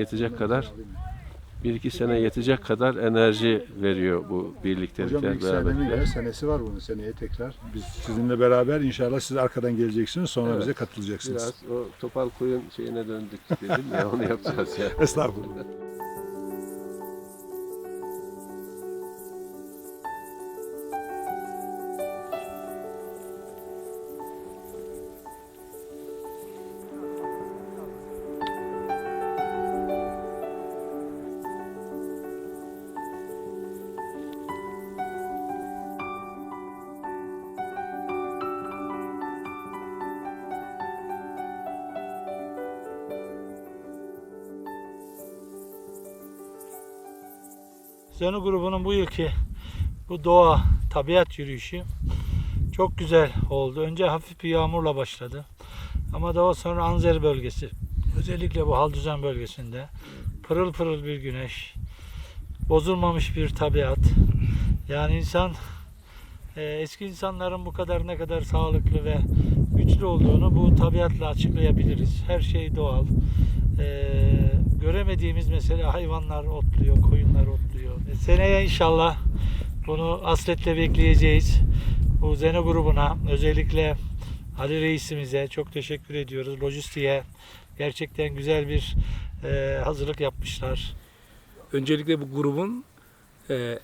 C: yetecek kadar enerji veriyor bu birliktelikler,
M: Hocam ilk senenin senesi var bunun, seneye tekrar. Biz sizinle beraber inşallah siz arkadan geleceksiniz, sonra bize katılacaksınız.
C: Biraz o topal koyun şeyine döndük dedim ya, onu yapacağız ya.
M: Estağfurullah.
O: Zeno grubunun bu yılki bu doğa, tabiat yürüyüşü çok güzel oldu. Önce hafif bir yağmurla başladı. Ama daha sonra Anzer bölgesi, özellikle bu Haldüzen bölgesinde pırıl pırıl bir güneş, bozulmamış bir tabiat. Yani insan, eski insanların bu kadar ne kadar sağlıklı ve güçlü olduğunu bu tabiatla açıklayabiliriz. Her şey doğal. Göremediğimiz mesela hayvanlar otluyor, koyunlar otluyor. Seneye inşallah bunu hasretle bekleyeceğiz. Bu Zeno grubuna, özellikle Ali Reisimize çok teşekkür ediyoruz. Lojistiğe gerçekten güzel bir hazırlık yapmışlar.
I: Öncelikle bu grubun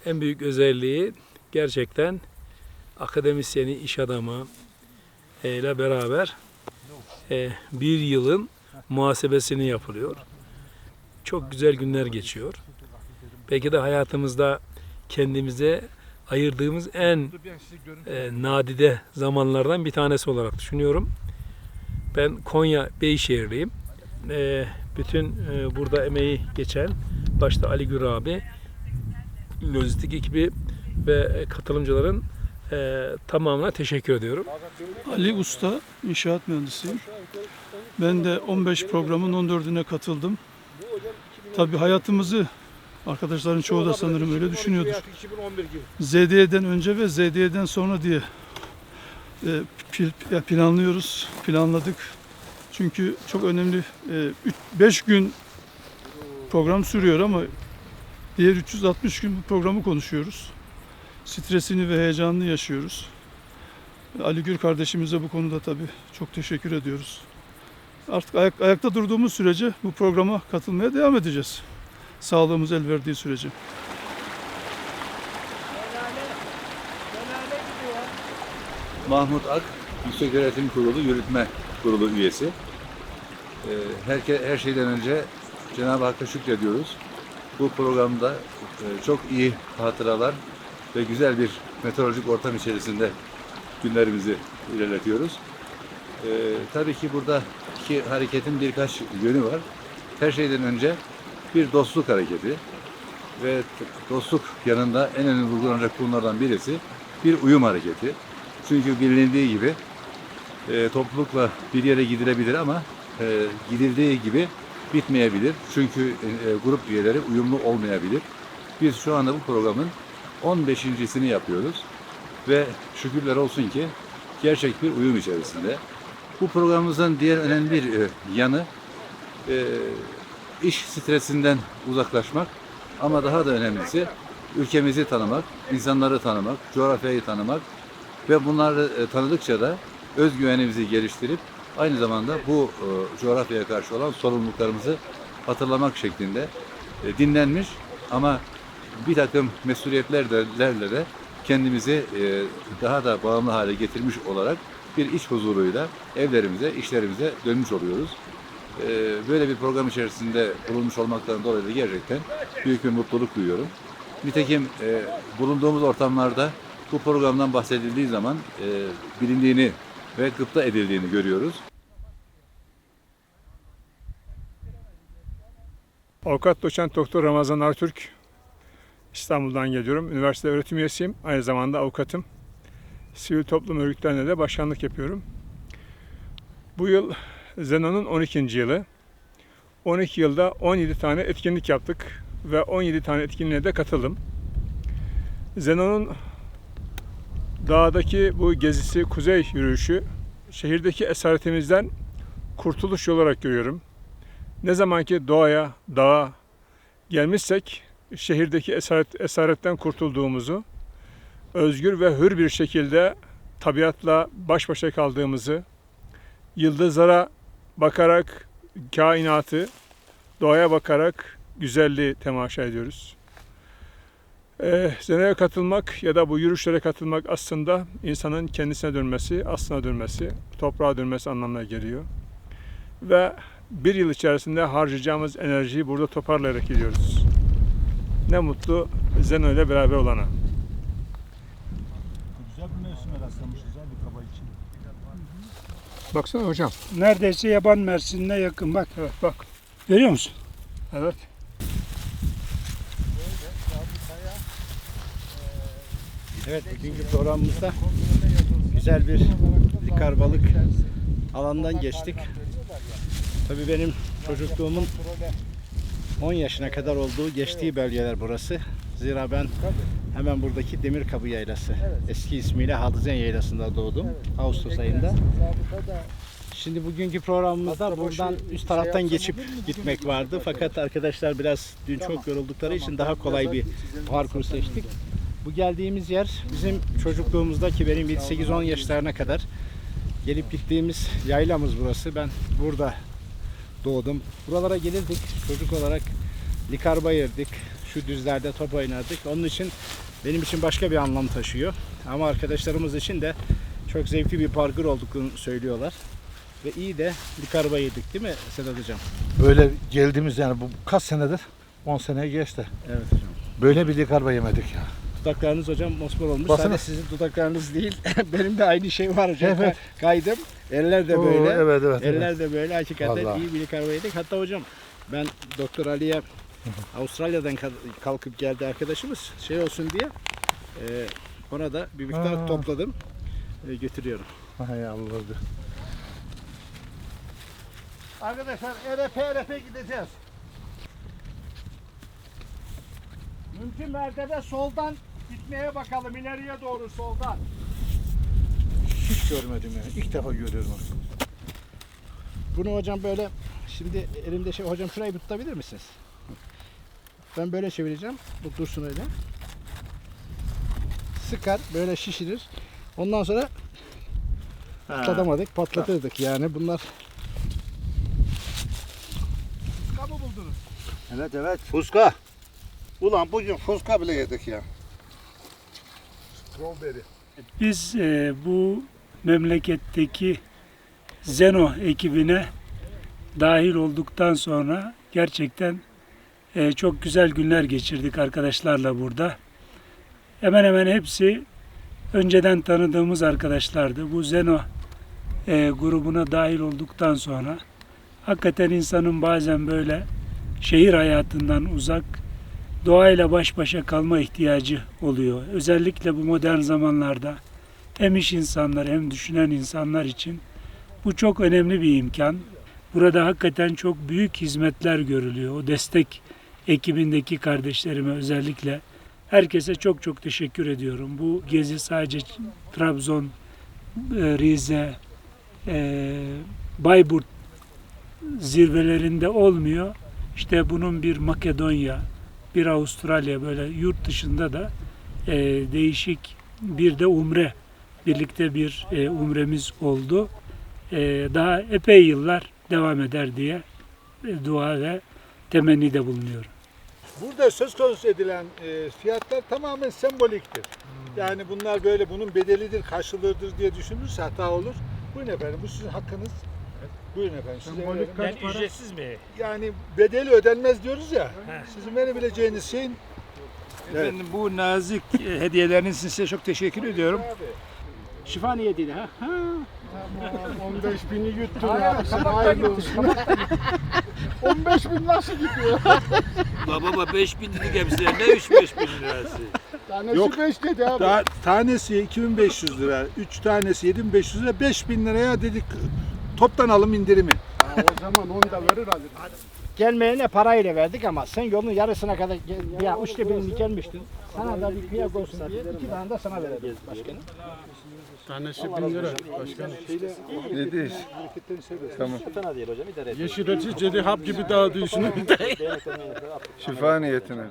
I: en büyük özelliği gerçekten akademisyeni, iş adamı ile beraber bir yılın muhasebesini yapılıyor. Çok güzel günler geçiyor. Belki de hayatımızda kendimize ayırdığımız en nadide zamanlardan bir tanesi olarak düşünüyorum. Ben Konya Beyşehirliyim. Bütün burada emeği geçen, başta Ali Gür abi, lojistik ekibi ve katılımcıların tamamına teşekkür ediyorum.
S: Ali Usta, inşaat mühendisiyim. Ben de 15 programın 14'üne katıldım. Tabii hayatımızı arkadaşların çoğu da sanırım öyle düşünüyordur. ZD'den önce ve ZD'den sonra diye planladık. Çünkü çok önemli 5 gün program sürüyor ama diğer 360 gün bu programı konuşuyoruz. Stresini ve heyecanını yaşıyoruz. Ali Gür kardeşimize bu konuda tabii çok teşekkür ediyoruz. Artık ayakta durduğumuz sürece bu programa katılmaya devam edeceğiz. Sağlığımız el verdiği sürece.
T: Mahmut Ak, Yükseköğretim Kurulu Yürütme Kurulu üyesi. Her şeyden önce Cenab-ı Hakk'a şükrediyoruz. Bu programda çok iyi hatıralar ve güzel bir meteorolojik ortam içerisinde günlerimizi ilerletiyoruz. Tabii ki buradaki hareketin birkaç yönü var. Her şeyden önce bir dostluk hareketi ve dostluk yanında en önemli vurgulanacak konulardan birisi bir uyum hareketi. Çünkü bilindiği gibi toplulukla bir yere gidilebilir ama gidildiği gibi bitmeyebilir. Çünkü grup üyeleri uyumlu olmayabilir. Biz şu anda bu programın 15.sini yapıyoruz ve şükürler olsun ki gerçek bir uyum içerisinde. Bu programımızın diğer önemli bir yanı iş stresinden uzaklaşmak ama daha da önemlisi ülkemizi tanımak, insanları tanımak, coğrafyayı tanımak ve bunları tanıdıkça da özgüvenimizi geliştirip aynı zamanda bu coğrafyaya karşı olan sorumluluklarımızı hatırlamak şeklinde dinlenmiş ama bir takım mesuliyetlerle de kendimizi daha da bağımlı hale getirmiş olarak bir iç huzuruyla evlerimize, işlerimize dönmüş oluyoruz. Böyle bir program içerisinde bulunmuş olmaktan dolayı da gerçekten büyük bir mutluluk duyuyorum. Nitekim bulunduğumuz ortamlarda bu programdan bahsedildiği zaman bilindiğini ve gıpta edildiğini görüyoruz.
N: Avukat Doçent Doktor Ramazan Artürk, İstanbul'dan geliyorum. Üniversite öğretim üyesiyim. Aynı zamanda avukatım. Sivil toplum örgütlerine de başkanlık yapıyorum. Bu yıl Zeno'nun 12. yılı. 12 yılda 17 tane etkinlik yaptık ve 17 tane etkinliğe de katıldım. Zeno'nun dağdaki bu gezisi, kuzey yürüyüşü, şehirdeki esaretimizden kurtuluş yolu olarak görüyorum. Ne zaman ki doğaya, dağa gelmişsek, şehirdeki esaretten kurtulduğumuzu, özgür ve hür bir şekilde tabiatla baş başa kaldığımızı, yıldızlara bakarak kainatı, doğaya bakarak güzelliği temaşa ediyoruz. Zeno'ya katılmak ya da bu yürüyüşlere katılmak aslında insanın kendisine dönmesi, aslına dönmesi, toprağa dönmesi anlamına geliyor. Ve bir yıl içerisinde harcayacağımız enerjiyi burada toparlayarak gidiyoruz. Ne mutlu Zeno ile beraber olana.
M: Güzel bir mevsime rastlamışız abi kaba için.
N: Baksana hocam.
O: Neredeyse yaban mersinine yakın bak.
N: Evet bak.
O: Görüyor musun?
N: Evet.
H: Evet, bugünkü programımızda güzel bir likar balık alandan geçtik. Tabii benim çocukluğumun 10 yaşına kadar olduğu geçtiği bölgeler burası. Zira ben hemen buradaki Demirkabı Yaylası, eski ismiyle Halızen Yaylası'nda doğdum Ağustos ayında. Şimdi bugünkü programımızda buradan üst taraftan geçip gitmek vardı. Fakat arkadaşlar biraz dün çok yoruldukları için daha kolay bir parkur seçtik. Bu geldiğimiz yer bizim çocukluğumuzdaki benim 7-8-10 yaşlarına kadar gelip gittiğimiz yaylamız burası. Ben burada doğdum. Buralara gelirdik çocuk olarak, likar bayırdık, şu düzlerde top oynardık. Onun için benim için başka bir anlam taşıyor. Ama arkadaşlarımız için de çok zevkli bir parkur olduklarını söylüyorlar. Ve iyi de likar bayırdık değil mi Sedat Hocam?
M: Böyle geldiğimiz yani bu kaç senedir? 10 seneye geçti.
H: Evet hocam.
M: Böyle bir likarba yemedik ya.
H: Dudaklarınız hocam mosmor olmuş.
M: Basana.
H: Sadece sizin dudaklarınız değil. Benim de aynı şey var hocam.
M: Evet.
H: Kaydım. Eller de böyle.
M: Evet.
H: Eller de böyle. Hakikaten
M: Vallahi.
H: iyi bir likar bayırdık. Hatta hocam ben Doktor Ali'ye Avustralya'dan kalkıp geldi arkadaşımız şey olsun diye ona da bir miktar topladım götürüyorum.
M: Hay Allah'ım.
H: Arkadaşlar erepe gideceğiz. Mümkün mertebe soldan gitmeye bakalım, ileriye doğru soldan.
M: Hiç görmedim ya. İlk defa görüyorum.
H: Bunu hocam böyle, şimdi elimde şey, hocam şurayı bir tutabilir misiniz? Ben böyle çevireceğim. Bu dursun öyle. Sıkar, böyle şişirir. Ondan sonra patlatamadık, patlatırdık yani bunlar. Fuska mı buldunuz?
M: Evet evet. Fuska. Ulan bugün fuska bile yedik ya. Strawberry.
O: Biz bu memleketteki Zeno ekibine dahil olduktan sonra gerçekten çok güzel günler geçirdik arkadaşlarla burada. Hemen hemen hepsi önceden tanıdığımız arkadaşlardı. Bu Zeno grubuna dahil olduktan sonra hakikaten insanın bazen böyle şehir hayatından uzak, doğayla baş başa kalma ihtiyacı oluyor. Özellikle bu modern zamanlarda hem iş insanları hem düşünen insanlar için bu çok önemli bir imkan. Burada hakikaten çok büyük hizmetler görülüyor. O destek ekibindeki kardeşlerime özellikle herkese çok çok teşekkür ediyorum. Bu gezi sadece Trabzon, Rize, Bayburt zirvelerinde olmuyor. İşte bunun bir Makedonya, bir Avustralya, böyle yurt dışında da değişik bir de umre, birlikte bir umremiz oldu. Daha epey yıllar devam eder diye dua ve temennide bulunuyorum.
M: Burada söz konusu edilen fiyatlar tamamen semboliktir. Yani bunlar böyle bunun bedelidir, karşılığıdır diye düşünürse hata olur. Buyurun efendim, bu sizin hakkınız. Buyurun efendim.
O: Sembolik kaç para? Ücretsiz mi?
M: Yani bedeli ödenmez diyoruz ya. Sizin verebileceğiniz şeyin.
H: Efendim bu nazik hediyeleriniz için size çok teşekkür ediyorum. Şifa niyetiyle ha.
M: 15.000'i yuttun ya. Hayırlı olsun. 15.000 nasıl gidiyor?
D: Baba 5.000 dedik hepsine. Ne 3-5.000 lirası?
M: Tanesi yok, 5 dedi abi. Tanesi 2.500 lira, 3 tanesi 7.500 lira, 5.000 liraya dedik toptan alım indirimi.
H: O zaman onu da verir alır. Gelmeyene parayla verdik ama sen yolun yarısına kadar ya 3'te birini gelmiştin. Sana da bir kıyak olsun diye 2 tane de sana verelim başkanım.
M: Tanesi 1000 lira başkanım.
E: Ne diyorsun? Tamam.
R: Fena değil hocam, idare et.
M: Yeşil acı hap gibi dağıtıyorsun.
E: Şifa niyetine.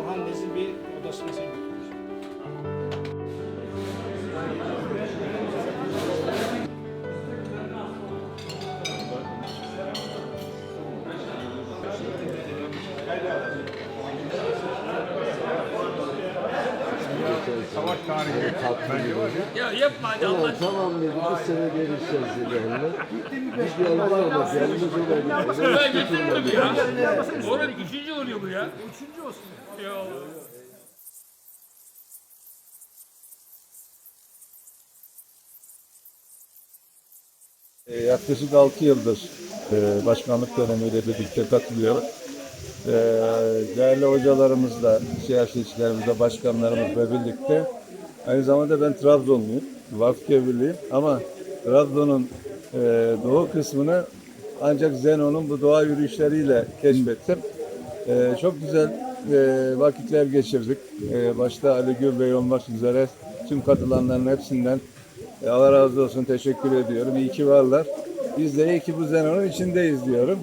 H: Orhan Nez'in bir odasına sen götürmüş.
M: Savaş tarihi bence var ya.
D: Ya yapma hadi Allah aşkına.
C: Tamam dedi, bir sene gelişeceğiz dedi onunla. Bir yol var ama gelmez olabilir.
D: Ben getirmedim ya. Orada 3. oluyor bu ya.
H: 3. olsun.
D: Ya.
T: Yaklaşık 6 yıldır başkanlık dönemiyle birlikte katılıyor. Değerli hocalarımızla, siyasetçilerimizle, başkanlarımızla birlikte aynı zamanda ben Trabzonluyum, vakıf görevliyim ama Trabzon'un doğu kısmını ancak Zeno'nun bu doğa yürüyüşleriyle keşfettim. Çok güzel vakitler geçirdik. Başta Ali Gür Bey olmak üzere tüm katılanların hepsinden Allah razı olsun, teşekkür ediyorum. İyi ki varlar. Biz de iyi ki bu Zeno'nun içindeyiz diyorum.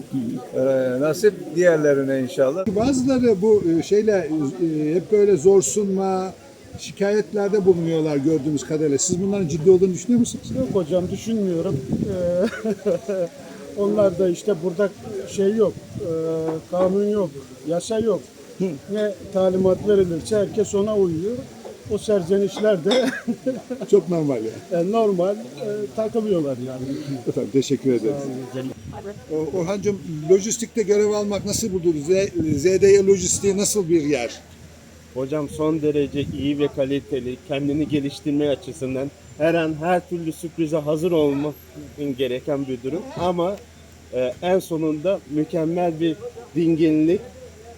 T: Nasip diğerlerine inşallah.
M: Bazıları bu şeyle hep böyle zor sunma, şikayetlerde bulunuyorlar gördüğümüz kadarıyla. Siz bunların ciddi olduğunu düşünüyor musunuz?
U: Yok hocam, düşünmüyorum. Onlar da işte burada şey yok, kanun yok, yasa yok. Ne talimat verilirse herkes ona uyuyor. O serzenişler de
M: çok normal yani.
U: Normal takılıyorlar yani.
M: Efendim teşekkür ederiz. Orhancığım, lojistikte görev almak nasıl buldunuz? ZDY Lojistiği nasıl bir yer?
V: Hocam son derece iyi ve kaliteli, kendini geliştirme açısından her an her türlü sürprize hazır olmak gereken bir durum. Ama en sonunda mükemmel bir dinginlik,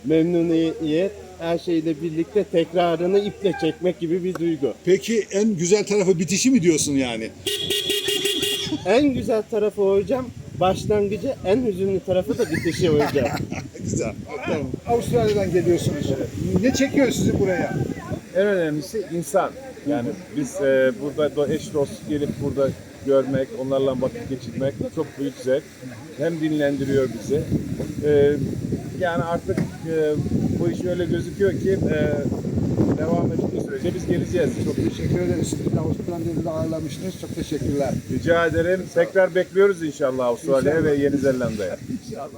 V: memnuniyet, her şeyle birlikte tekrarını iple çekmek gibi bir duygu.
M: Peki en güzel tarafı bitişi mi diyorsun yani?
V: En güzel tarafı hocam, başlangıcı, en hüzünlü tarafı da bitişi hocam.
M: Güzel. Tamam. Avustralya'dan geliyorsunuz. Ne çekiyor sizi buraya?
T: En önemlisi insan. Yani biz burada eş dost gelip burada görmek, onlarla vakit geçirmek çok büyük zevk. Hem dinlendiriyor bizi. Yani artık bu iş öyle gözüküyor ki devam ettiği sürece biz geleceğiz.
M: Çok teşekkür ederiz. Siz de Avustralya'da ağırlamışsınız. Çok teşekkürler.
T: Rica ederim. Tekrar bekliyoruz inşallah Avustralya'ya ve Yeni Zelanda'ya.
M: İnşallah.